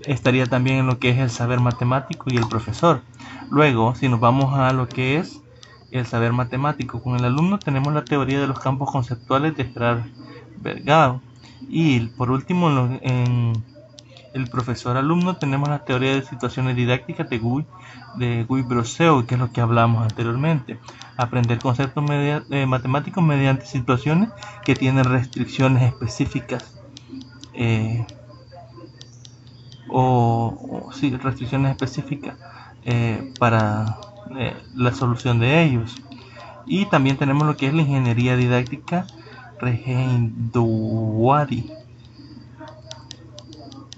estaría también en lo que es el saber matemático y el profesor. Luego, si nos vamos a lo que es el saber matemático con el alumno, tenemos la teoría de los campos conceptuales de Gerard Vergoes. Y por último, en el profesor-alumno tenemos la teoría de situaciones didácticas de Guy-Brosseux, que es lo que hablamos anteriormente. Aprender conceptos matemáticos mediante situaciones que tienen restricciones específicas restricciones específicas para la solución de ellos. Y también tenemos lo que es la ingeniería didáctica Regeneroari.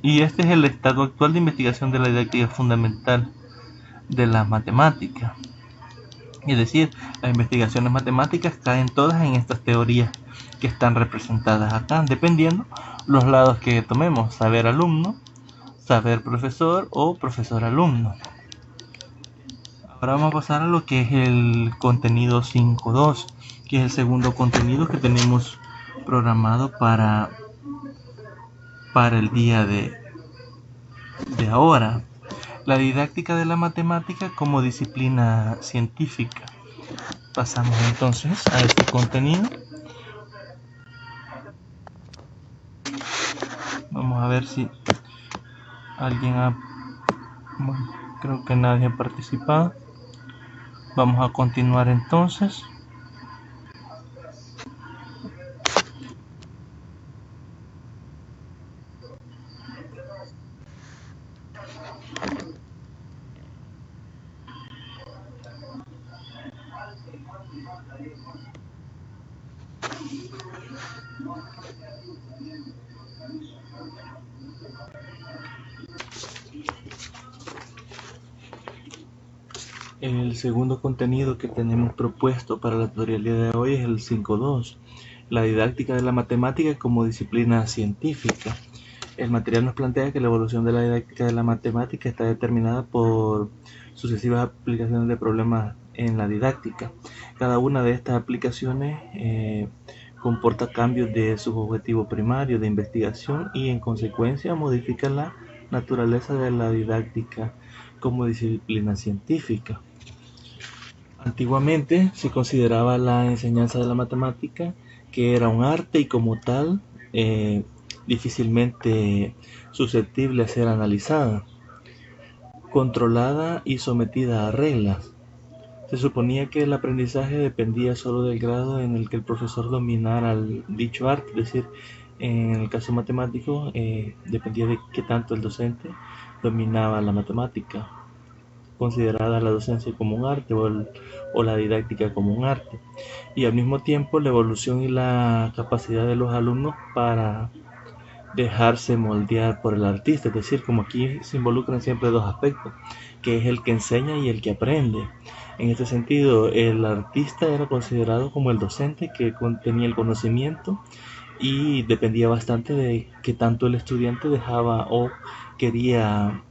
Y este es el estado actual de investigación de la didáctica fundamental de las matemáticas. Es decir, las investigaciones matemáticas caen todas en estas teorías que están representadas acá, dependiendo los lados que tomemos: saber alumno, saber profesor o profesor alumno. Ahora vamos a pasar a lo que es el contenido 5.2, que es el segundo contenido que tenemos programado para el día de ahora. La didáctica de la matemática como disciplina científica. Pasamos entonces a este contenido. Vamos a ver si alguien creo que nadie ha participado. Vamos a continuar entonces. El segundo contenido que tenemos propuesto para la tutorial de hoy es el 5.2, la didáctica de la matemática como disciplina científica. El material nos plantea que la evolución de la didáctica de la matemática está determinada por sucesivas aplicaciones de problemas en la didáctica. Cada una de estas aplicaciones comporta cambios de sus objetivos primarios de investigación y en consecuencia modifica la naturaleza de la didáctica como disciplina científica. Antiguamente se consideraba la enseñanza de la matemática que era un arte y como tal difícilmente susceptible a ser analizada, controlada y sometida a reglas. Se suponía que el aprendizaje dependía solo del grado en el que el profesor dominara dicho arte, es decir, en el caso matemático dependía de qué tanto el docente dominaba la matemática, considerada la docencia como un arte o la didáctica como un arte, y al mismo tiempo la evolución y la capacidad de los alumnos para dejarse moldear por el artista, es decir, como aquí se involucran siempre dos aspectos, que es el que enseña y el que aprende. En este sentido, el artista era considerado como el docente que tenía el conocimiento y dependía bastante de qué tanto el estudiante dejaba o quería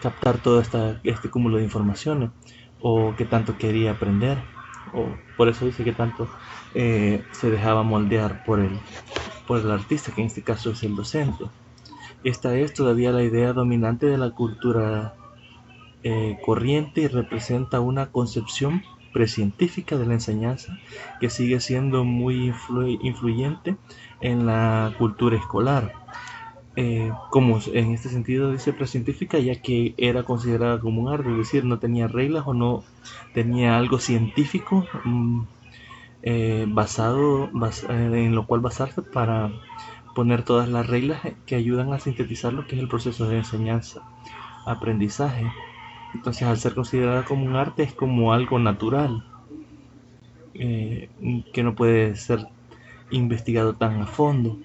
captar todo este cúmulo de informaciones o qué tanto quería aprender, o por eso dice que tanto se dejaba moldear por el artista, que en este caso es el docente. Esta es todavía la idea dominante de la cultura corriente y representa una concepción precientífica de la enseñanza que sigue siendo muy influyente en la cultura escolar. Como en este sentido dice precientífica, ya que era considerada como un arte, es decir, no tenía reglas o no tenía algo científico basado en lo cual basarse para poner todas las reglas que ayudan a sintetizar lo que es el proceso de enseñanza, aprendizaje. Entonces, al ser considerada como un arte, es como algo natural, que no puede ser investigado tan a fondo.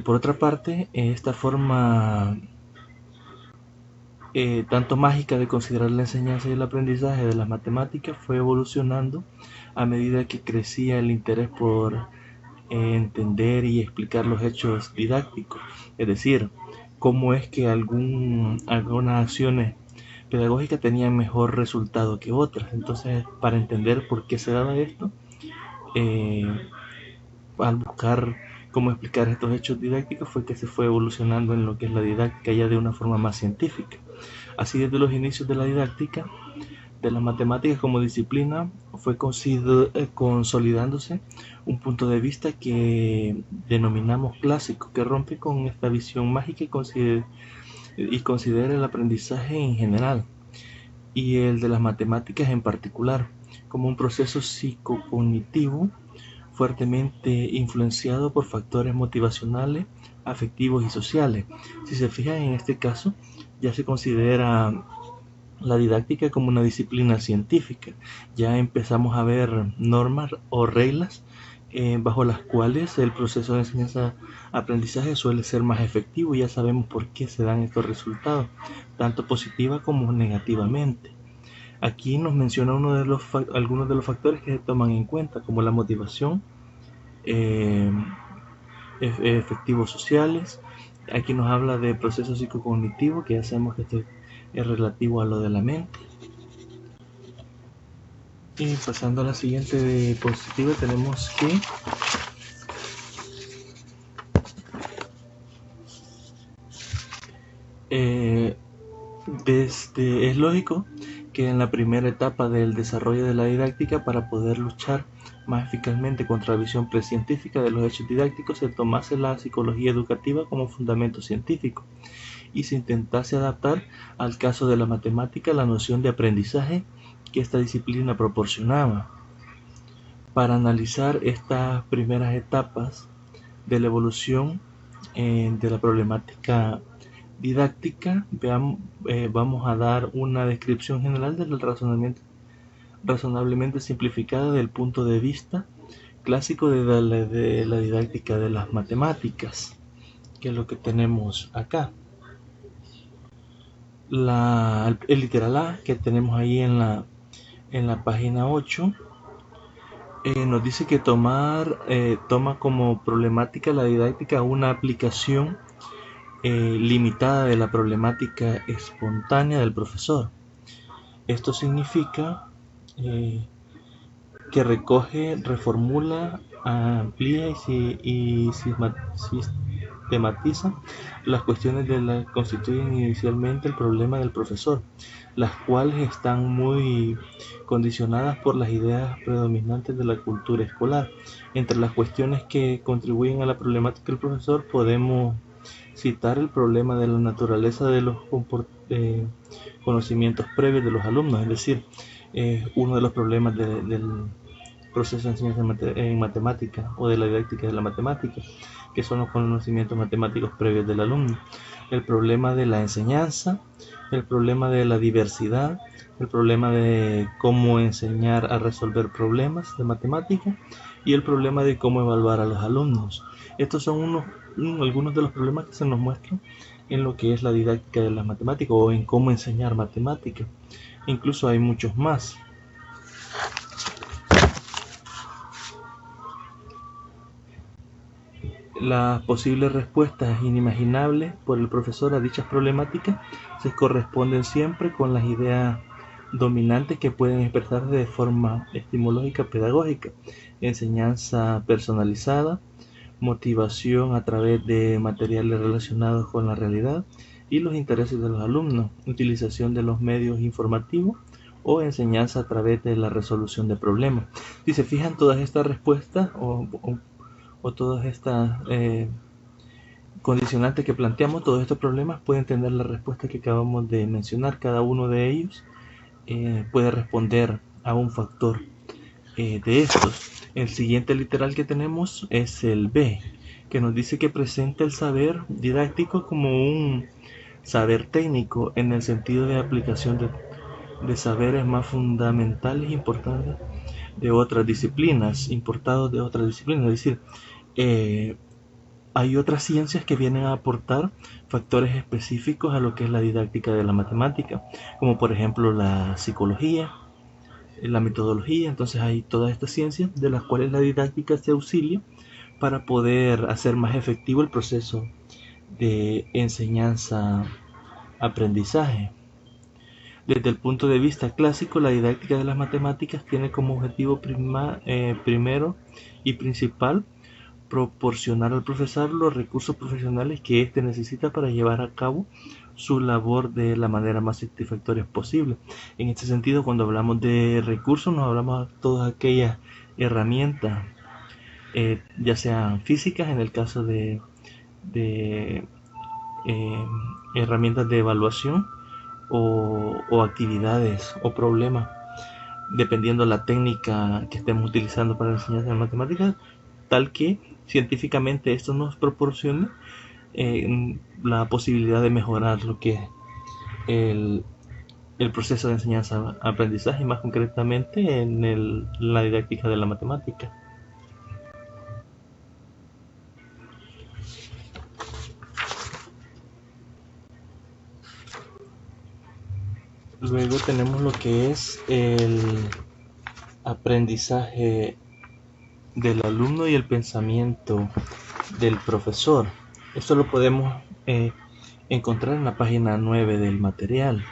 Por otra parte, esta forma tanto mágica de considerar la enseñanza y el aprendizaje de las matemáticas fue evolucionando a medida que crecía el interés por entender y explicar los hechos didácticos, es decir, cómo es que algunas acciones pedagógicas tenían mejor resultado que otras. Entonces, para entender por qué se daba esto, al buscar cómo explicar estos hechos didácticos, fue que se fue evolucionando en lo que es la didáctica ya de una forma más científica. Así, desde los inicios de la didáctica, de las matemáticas como disciplina fue consolidándose un punto de vista que denominamos clásico, que rompe con esta visión mágica y considera el aprendizaje en general y el de las matemáticas en particular como un proceso psicocognitivo fuertemente influenciado por factores motivacionales, afectivos y sociales. Si se fijan, en este caso ya se considera la didáctica como una disciplina científica. Ya empezamos a ver normas o reglas bajo las cuales el proceso de enseñanza-aprendizaje suele ser más efectivo, y ya sabemos por qué se dan estos resultados, tanto positiva como negativamente. Aquí nos menciona algunos de los factores que se toman en cuenta, como la motivación, eh, efectivos sociales. Aquí nos habla de proceso psicocognitivo, que ya sabemos que esto es relativo a lo de la mente. Y pasando a la siguiente diapositiva, tenemos que es lógico que en la primera etapa del desarrollo de la didáctica, para poder luchar más eficazmente contra la visión precientífica de los hechos didácticos, se tomase la psicología educativa como fundamento científico y se intentase adaptar al caso de la matemática la noción de aprendizaje que esta disciplina proporcionaba. Para analizar estas primeras etapas de la evolución de la problemática didáctica, vamos a dar una descripción general del razonamiento razonablemente simplificada del punto de vista clásico de la didáctica de las matemáticas, que es lo que tenemos acá. El literal A que tenemos ahí en la página 8 nos dice que toma como problemática la didáctica una aplicación limitada de la problemática espontánea del profesor. Esto significa que recoge, reformula, amplía y sistematiza las cuestiones que constituyen inicialmente el problema del profesor, las cuales están muy condicionadas por las ideas predominantes de la cultura escolar. Entre las cuestiones que contribuyen a la problemática del profesor podemos citar el problema de la naturaleza de los conocimientos previos de los alumnos, es decir, uno de los problemas del proceso de enseñanza en matemática o de la didáctica de la matemática, que son los conocimientos matemáticos previos del alumno. El problema de la enseñanza, el problema de la diversidad, el problema de cómo enseñar a resolver problemas de matemática y el problema de cómo evaluar a los alumnos. Estos son algunos de los problemas que se nos muestran en lo que es la didáctica de las matemáticas o en cómo enseñar matemática. Incluso hay muchos más. Las posibles respuestas inimaginables por el profesor a dichas problemáticas se corresponden siempre con las ideas dominantes que pueden expresarse de forma etimológica pedagógica: enseñanza personalizada, motivación a través de materiales relacionados con la realidad y los intereses de los alumnos, utilización de los medios informativos o enseñanza a través de la resolución de problemas. Si se fijan, todas estas respuestas o todas estas condicionantes que planteamos, todos estos problemas pueden tener la respuesta que acabamos de mencionar. Cada uno de ellos puede responder a un factor de estos. El siguiente literal que tenemos es el B, que nos dice que presenta el saber didáctico como un saber técnico en el sentido de aplicación de saberes más fundamentales e importantes de otras disciplinas, importados de otras disciplinas. Es decir, hay otras ciencias que vienen a aportar factores específicos a lo que es la didáctica de la matemática, como por ejemplo la psicología, la metodología. Entonces hay todas estas ciencias de las cuales la didáctica se auxilia para poder hacer más efectivo el proceso de enseñanza-aprendizaje. Desde el punto de vista clásico, la didáctica de las matemáticas tiene como objetivo primero y principal proporcionar al profesor los recursos profesionales que éste necesita para llevar a cabo su labor de la manera más satisfactoria posible. En este sentido, cuando hablamos de recursos, nos hablamos de todas aquellas herramientas, ya sean físicas en el caso de herramientas de evaluación o actividades o problemas, dependiendo la técnica que estemos utilizando para la enseñanza de matemáticas, tal que científicamente esto nos proporcione la posibilidad de mejorar lo que es el proceso de enseñanza-aprendizaje, y más concretamente en la didáctica de la matemática. Luego tenemos lo que es el aprendizaje del alumno y el pensamiento del profesor. Esto lo podemos encontrar en la página 9 del material.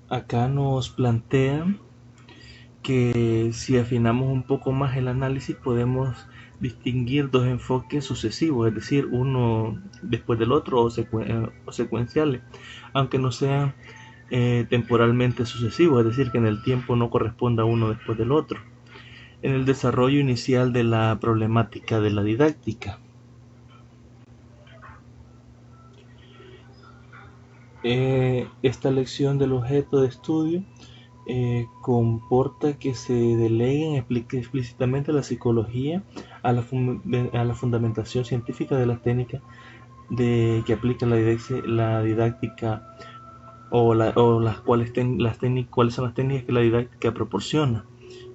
Acá nos plantean que si afinamos un poco más el análisis podemos distinguir dos enfoques sucesivos, es decir, uno después del otro o secuenciales, aunque no sean temporalmente sucesivos, es decir, que en el tiempo no corresponda uno después del otro. En el desarrollo inicial de la problemática de la didáctica. Esta lección del objeto de estudio comporta que se deleguen explícitamente la psicología a la fundamentación científica de las técnicas que aplica la didáctica cuáles son las técnicas que la didáctica proporciona.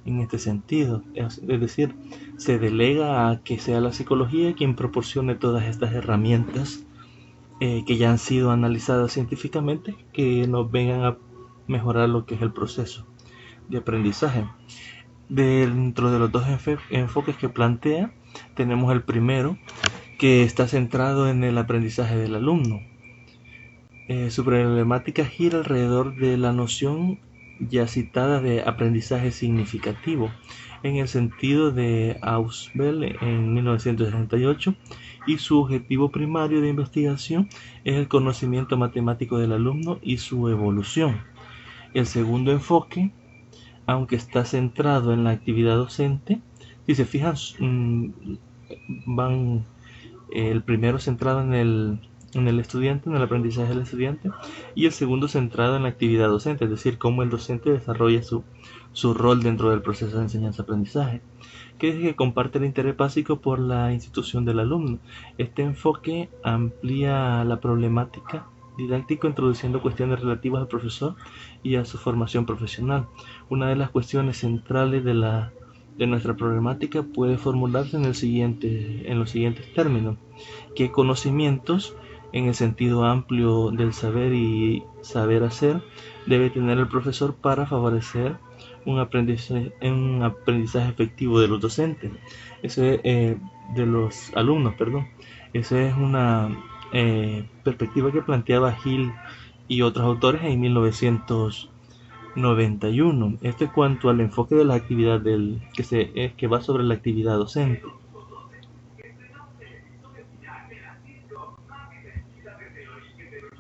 En este sentido, es decir, se delega a que sea la psicología quien proporcione todas estas herramientas que ya han sido analizadas científicamente, que nos vengan a mejorar lo que es el proceso de aprendizaje. Dentro de los dos enfoques que plantea, tenemos el primero, que está centrado en el aprendizaje del alumno. Su problemática gira alrededor de la noción ya citada de aprendizaje significativo, en el sentido de Ausubel en 1968, y su objetivo primario de investigación es el conocimiento matemático del alumno y su evolución. El segundo enfoque, aunque está centrado en la actividad docente, si se fijan, el primero centrado en el estudiante, en el aprendizaje del estudiante, y el segundo centrado en la actividad docente, es decir, cómo el docente desarrolla su rol dentro del proceso de enseñanza-aprendizaje, que comparte el interés básico por la institución del alumno. Este enfoque amplía la problemática didáctica introduciendo cuestiones relativas al profesor y a su formación profesional. Una de las cuestiones centrales de nuestra problemática puede formularse en los siguientes términos: ¿qué conocimientos, en el sentido amplio del saber y saber hacer, debe tener el profesor para favorecer un aprendizaje efectivo de los docentes? De los alumnos, perdón. Esa es una perspectiva que planteaba Hill y otros autores en 1991. Esto es cuanto al enfoque de la actividad que va sobre la actividad docente.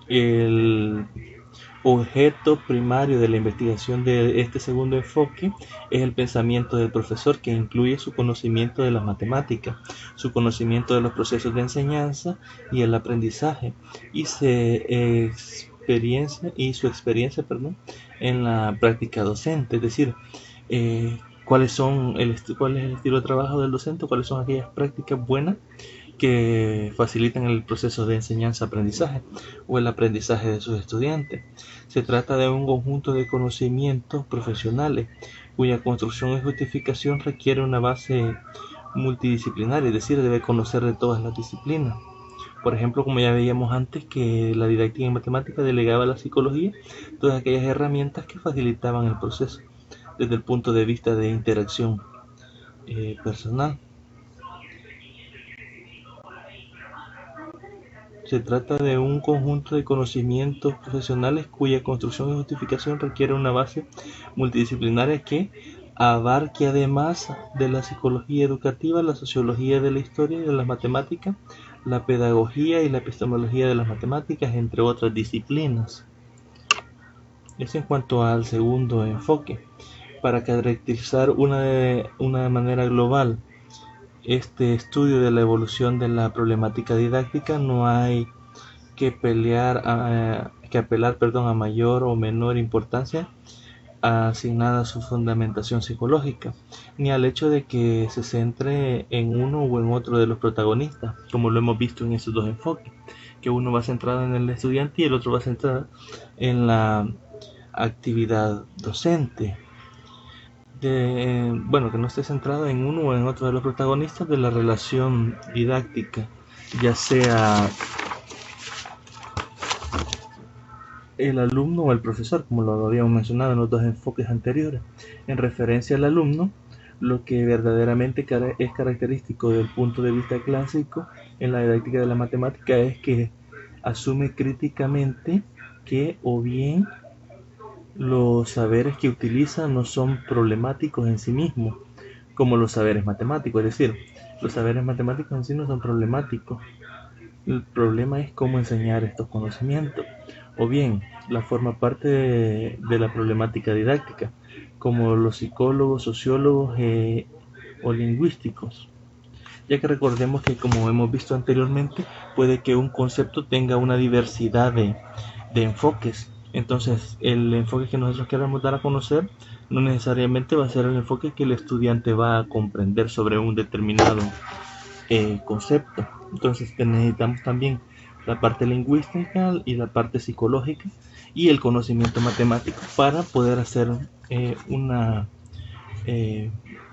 El objeto primario de la investigación de este segundo enfoque es el pensamiento del profesor, que incluye su conocimiento de las matemáticas, su conocimiento de los procesos de enseñanza y el aprendizaje, y su experiencia en la práctica docente, es decir, cuál es el estilo de trabajo del docente, cuáles son aquellas prácticas buenas que facilitan el proceso de enseñanza-aprendizaje o el aprendizaje de sus estudiantes. Se trata de un conjunto de conocimientos profesionales cuya construcción y justificación requiere una base multidisciplinaria, es decir, debe conocer de todas las disciplinas. Por ejemplo, como ya veíamos antes, que la didáctica en matemática delegaba a la psicología todas aquellas herramientas que facilitaban el proceso desde el punto de vista de interacción personal. Se trata de un conjunto de conocimientos profesionales cuya construcción y justificación requiere una base multidisciplinaria que abarque además de la psicología educativa, la sociología de la historia y de las matemáticas, la pedagogía y la epistemología de las matemáticas, entre otras disciplinas. Eso en cuanto al segundo enfoque. Para caracterizar una manera global este estudio de la evolución de la problemática didáctica, no hay que apelar a mayor o menor importancia asignada a su fundamentación psicológica, ni al hecho de que se centre en uno o en otro de los protagonistas, como lo hemos visto en esos dos enfoques, que uno va centrado en el estudiante y el otro va centrado en la actividad docente. Que no esté centrado en uno o en otro de los protagonistas de la relación didáctica, ya sea el alumno o el profesor, como lo habíamos mencionado en los dos enfoques anteriores. En referencia al alumno, lo que verdaderamente es característico del punto de vista clásico en la didáctica de la matemática es que asume críticamente que o bien los saberes que utiliza no son problemáticos en sí mismos, como los saberes matemáticos, es decir, los saberes matemáticos en sí no son problemáticos. El problema es cómo enseñar estos conocimientos, o bien la forma parte de la problemática didáctica, como los psicólogos, sociólogos o lingüísticos. Ya que recordemos que, como hemos visto anteriormente, puede que un concepto tenga una diversidad de enfoques. Entonces, el enfoque que nosotros queramos dar a conocer no necesariamente va a ser el enfoque que el estudiante va a comprender sobre un determinado concepto. Entonces necesitamos también la parte lingüística y la parte psicológica y el conocimiento matemático para poder hacer una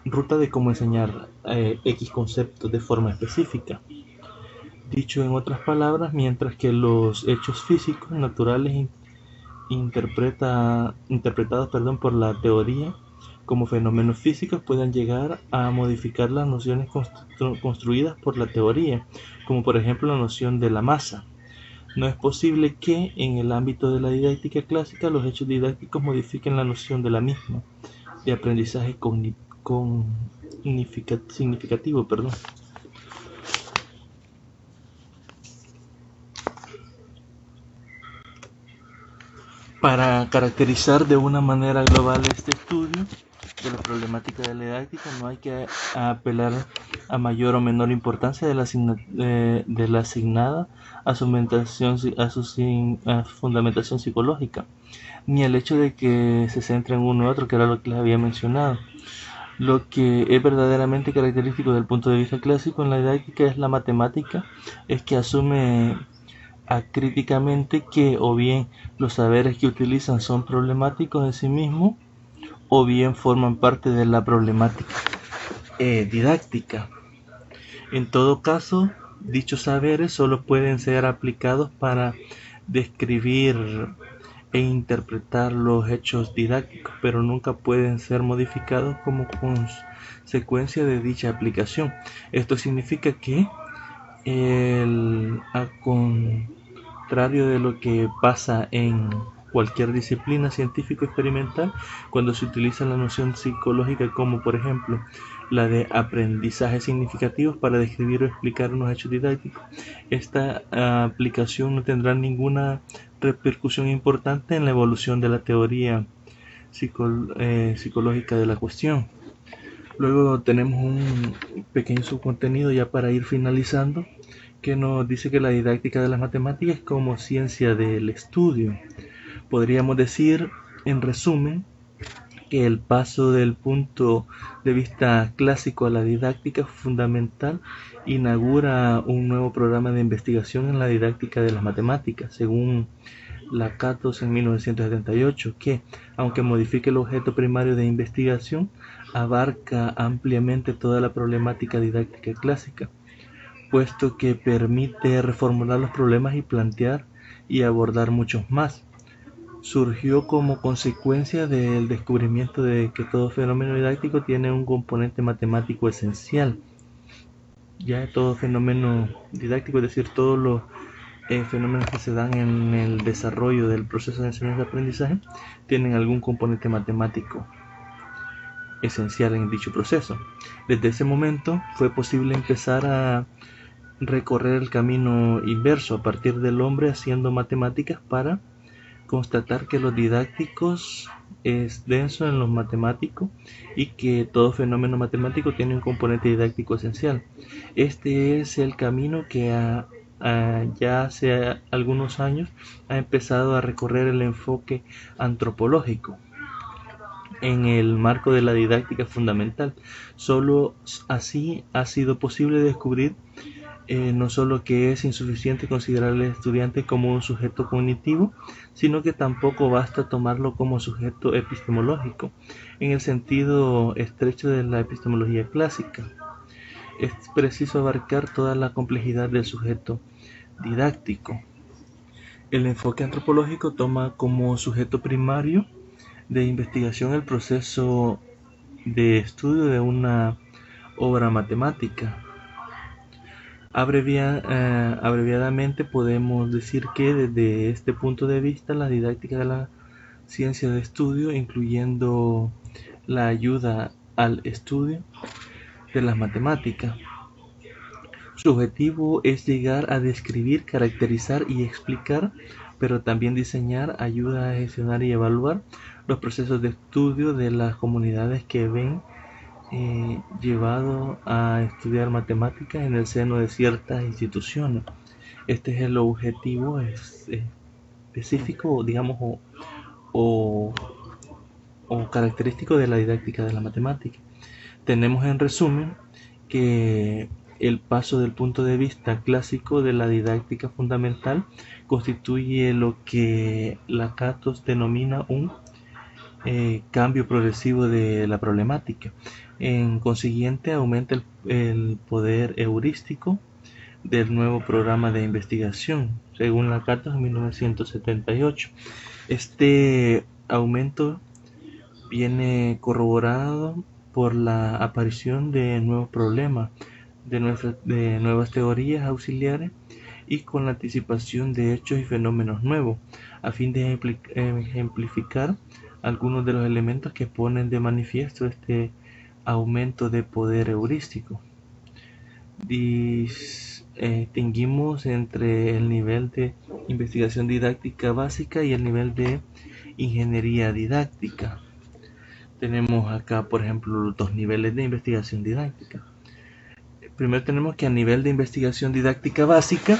ruta de cómo enseñar X conceptos de forma específica. Dicho en otras palabras, mientras que los hechos físicos naturales interpretados por la teoría como fenómenos físicos puedan llegar a modificar las nociones construidas por la teoría, como por ejemplo la noción de la masa. No es posible que en el ámbito de la didáctica clásica los hechos didácticos modifiquen la noción de la misma, de aprendizaje significativo. Para caracterizar de una manera global este estudio de la problemática de la didáctica, no hay que apelar a mayor o menor importancia de la asignada a su fundamentación psicológica, ni el hecho de que se centre en uno u otro, que era lo que les había mencionado. Lo que es verdaderamente característico del punto de vista clásico en la didáctica es la matemática, es que asume acríticamente que o bien los saberes que utilizan son problemáticos en sí mismos o bien forman parte de la problemática didáctica. En todo caso, dichos saberes solo pueden ser aplicados para describir e interpretar los hechos didácticos, pero nunca pueden ser modificados como consecuencia de dicha aplicación. Esto significa que a contrario de lo que pasa en cualquier disciplina científico experimental, cuando se utiliza la noción psicológica como por ejemplo la de aprendizajes significativos para describir o explicar unos hechos didácticos, esta aplicación no tendrá ninguna repercusión importante en la evolución de la teoría psicológica de la cuestión. Luego tenemos un pequeño subcontenido ya para ir finalizando, que nos dice que la didáctica de las matemáticas es como ciencia del estudio. Podríamos decir, en resumen, que el paso del punto de vista clásico a la didáctica fundamental inaugura un nuevo programa de investigación en la didáctica de las matemáticas, según Lakatos en 1978, que, aunque modifique el objeto primario de investigación, abarca ampliamente toda la problemática didáctica clásica, puesto que permite reformular los problemas y plantear y abordar muchos más. Surgió como consecuencia del descubrimiento de que todo fenómeno didáctico tiene un componente matemático esencial. Ya todo fenómeno didáctico, es decir, todos los fenómenos que se dan en el desarrollo del proceso de enseñanza-aprendizaje, tienen algún componente matemático. esencial en dicho proceso. Desde ese momento fue posible empezar a recorrer el camino inverso a partir del hombre haciendo matemáticas para constatar que los didácticos es denso en los matemáticos y que todo fenómeno matemático tiene un componente didáctico esencial. Este es el camino que ya hace algunos años ha empezado a recorrer el enfoque antropológico en el marco de la didáctica fundamental. Solo así ha sido posible descubrir no solo que es insuficiente considerar al estudiante como un sujeto cognitivo, sino que tampoco basta tomarlo como sujeto epistemológico, en el sentido estrecho de la epistemología clásica. Es preciso abarcar toda la complejidad del sujeto didáctico. El enfoque antropológico toma como sujeto primario de investigación el proceso de estudio de una obra matemática. Abreviadamente podemos decir que desde este punto de vista la didáctica de la ciencia de estudio, incluyendo la ayuda al estudio de las matemáticas, su objetivo es llegar a describir, caracterizar y explicar, pero también diseñar, ayuda a gestionar y evaluar los procesos de estudio de las comunidades que ven llevado a estudiar matemáticas en el seno de ciertas instituciones. Este es el objetivo específico, digamos, o característico de la didáctica de la matemática. Tenemos en resumen que el paso del punto de vista clásico de la didáctica fundamental constituye lo que Lakatos denomina un cambio progresivo de la problemática. En consiguiente, aumenta el poder heurístico del nuevo programa de investigación, según Lakatos en 1978. Este aumento viene corroborado por la aparición de nuevos problemas, de nuevas teorías auxiliares y con la anticipación de hechos y fenómenos nuevos, a fin de ejemplificar algunos de los elementos que ponen de manifiesto este aumento de poder heurístico. Distinguimos entre el nivel de investigación didáctica básica y el nivel de ingeniería didáctica. Tenemos acá, por ejemplo, los dos niveles de investigación didáctica. Primero tenemos que a nivel de investigación didáctica básica,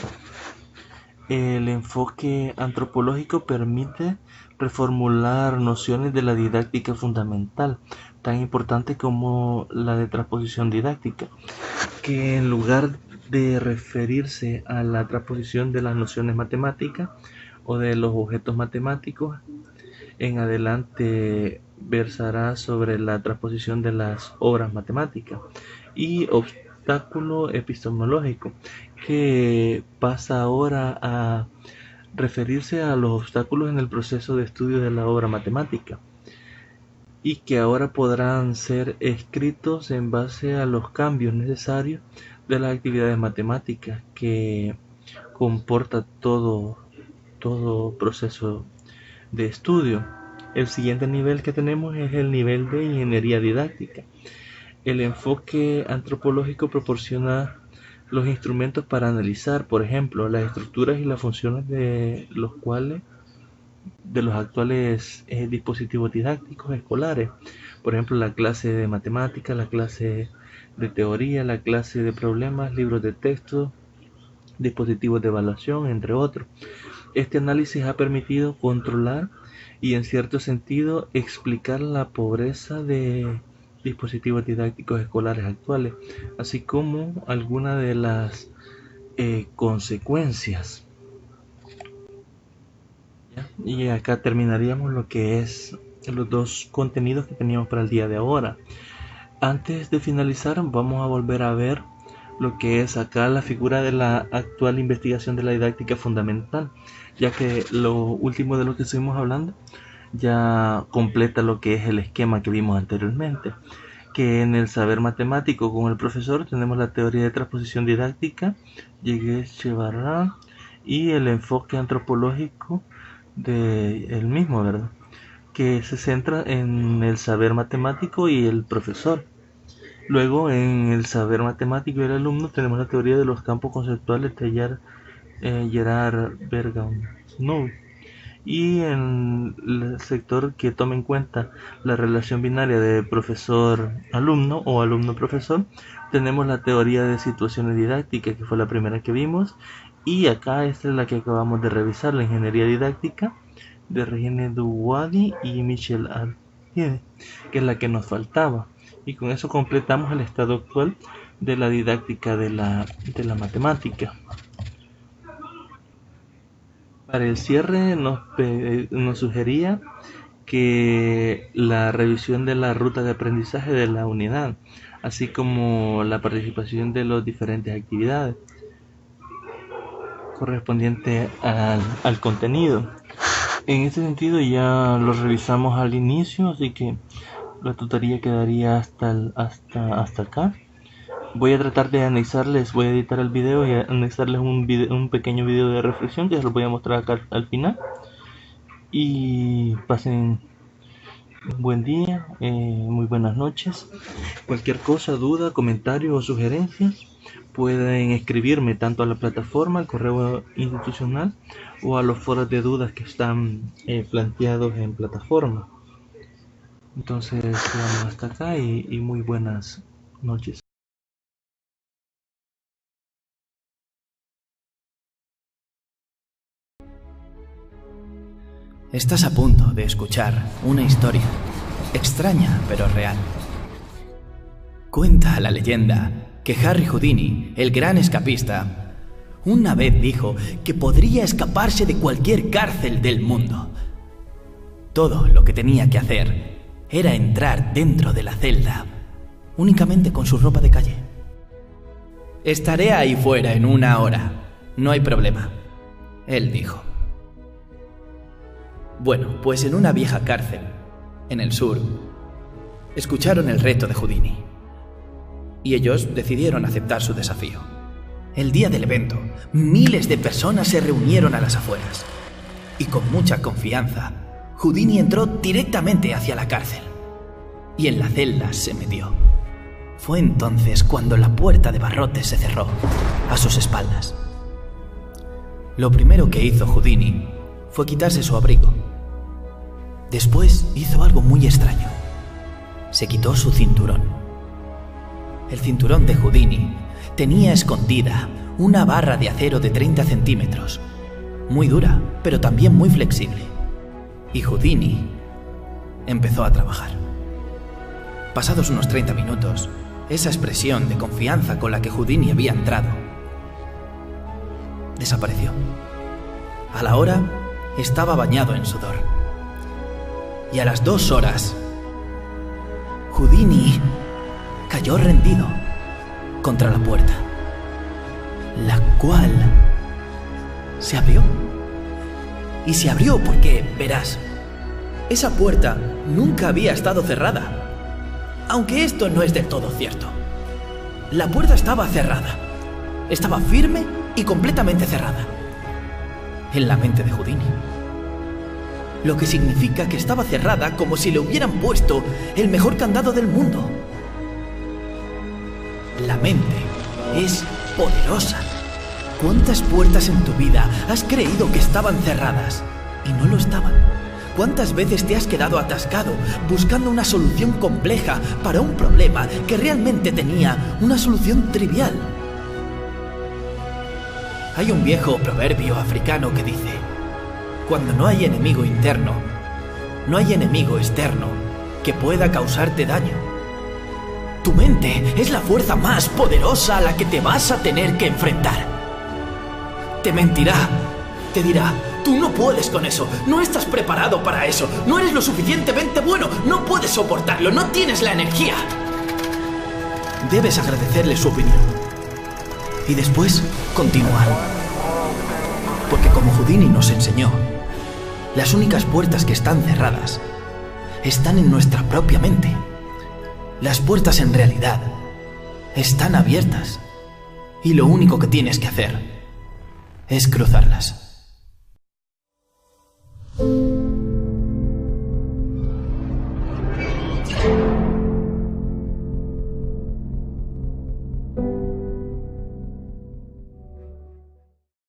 el enfoque antropológico permite reformular nociones de la didáctica fundamental, tan importante como la de transposición didáctica, que en lugar de referirse a la transposición de las nociones matemáticas o de los objetos matemáticos, en adelante versará sobre la transposición de las obras matemáticas y obstáculo epistemológico, que pasa ahora a referirse a los obstáculos en el proceso de estudio de la obra matemática y que ahora podrán ser escritos en base a los cambios necesarios de las actividades matemáticas que comporta todo proceso de estudio. El siguiente nivel que tenemos es el nivel de ingeniería didáctica. El enfoque antropológico proporciona los instrumentos para analizar, por ejemplo, las estructuras y las funciones de los actuales dispositivos didácticos escolares, por ejemplo, la clase de matemáticas, la clase de teoría, la clase de problemas, libros de texto, dispositivos de evaluación, entre otros. Este análisis ha permitido controlar y, en cierto sentido, explicar la pobreza de dispositivos didácticos escolares actuales, así como algunas de las consecuencias. ¿Ya? Y acá terminaríamos lo que es los dos contenidos que teníamos para el día de ahora. Antes de finalizar, vamos a volver a ver lo que es acá la figura de la actual investigación de la didáctica fundamental, ya que lo último de lo que estuvimos hablando ya completa lo que es el esquema que vimos anteriormente, que en el saber matemático con el profesor tenemos la teoría de transposición didáctica, y el enfoque antropológico del mismo, ¿verdad? que se centra en el saber matemático y el profesor. Luego, en el saber matemático y el alumno, tenemos la teoría de los campos conceptuales de Gerard Bergamasson. Y en el sector que toma en cuenta la relación binaria de profesor-alumno o alumno-profesor, tenemos la teoría de situaciones didácticas, que fue la primera que vimos, y acá esta es la que acabamos de revisar, la ingeniería didáctica de Regine Duwadi y Michel Ardier, que es la que nos faltaba, y con eso completamos el estado actual de la didáctica de la matemática. Para el cierre nos sugería que la revisión de la ruta de aprendizaje de la unidad, así como la participación de las diferentes actividades correspondiente al contenido. En este sentido ya lo revisamos al inicio, así que la tutoría quedaría hasta acá. Voy a tratar de anexarles, voy a editar el video y anexarles un pequeño video de reflexión que se los voy a mostrar acá al final. Y pasen un buen día, muy buenas noches. Cualquier cosa, duda, comentario o sugerencias, pueden escribirme tanto a la plataforma, al correo institucional o a los foros de dudas que están planteados en plataforma. Entonces, quedamos hasta acá y muy buenas noches. Estás a punto de escuchar una historia extraña pero real. Cuenta la leyenda que Harry Houdini, el gran escapista, una vez dijo que podría escaparse de cualquier cárcel del mundo. Todo lo que tenía que hacer era entrar dentro de la celda, únicamente con su ropa de calle. Estaré ahí fuera en 1 hora, no hay problema, él dijo. Bueno, pues en una vieja cárcel, en el sur, escucharon el reto de Houdini. Y ellos decidieron aceptar su desafío. El día del evento, miles de personas se reunieron a las afueras. Y con mucha confianza, Houdini entró directamente hacia la cárcel. Y en la celda se metió. Fue entonces cuando la puerta de barrotes se cerró a sus espaldas. Lo primero que hizo Houdini fue quitarse su abrigo. Después hizo algo muy extraño. Se quitó su cinturón. El cinturón de Houdini tenía escondida una barra de acero de 30 centímetros, muy dura, pero también muy flexible. Y Houdini empezó a trabajar. Pasados unos 30 minutos, esa expresión de confianza con la que Houdini había entrado desapareció. A la hora, estaba bañado en sudor. Y a las 2 horas, Houdini cayó rendido contra la puerta, la cual se abrió. Y se abrió porque, verás, esa puerta nunca había estado cerrada. Aunque esto no es del todo cierto. La puerta estaba cerrada. Estaba firme y completamente cerrada. En la mente de Houdini. Lo que significa que estaba cerrada como si le hubieran puesto el mejor candado del mundo. La mente es poderosa. ¿Cuántas puertas en tu vida has creído que estaban cerradas y no lo estaban? ¿Cuántas veces te has quedado atascado buscando una solución compleja para un problema que realmente tenía una solución trivial? Hay un viejo proverbio africano que dice: cuando no hay enemigo interno, no hay enemigo externo que pueda causarte daño. Tu mente es la fuerza más poderosa a la que te vas a tener que enfrentar. Te mentirá, te dirá: tú no puedes con eso, no estás preparado para eso, no eres lo suficientemente bueno, no puedes soportarlo, no tienes la energía. Debes agradecerle su opinión y después continuar. Porque como Houdini nos enseñó, las únicas puertas que están cerradas están en nuestra propia mente. Las puertas en realidad están abiertas y lo único que tienes que hacer es cruzarlas.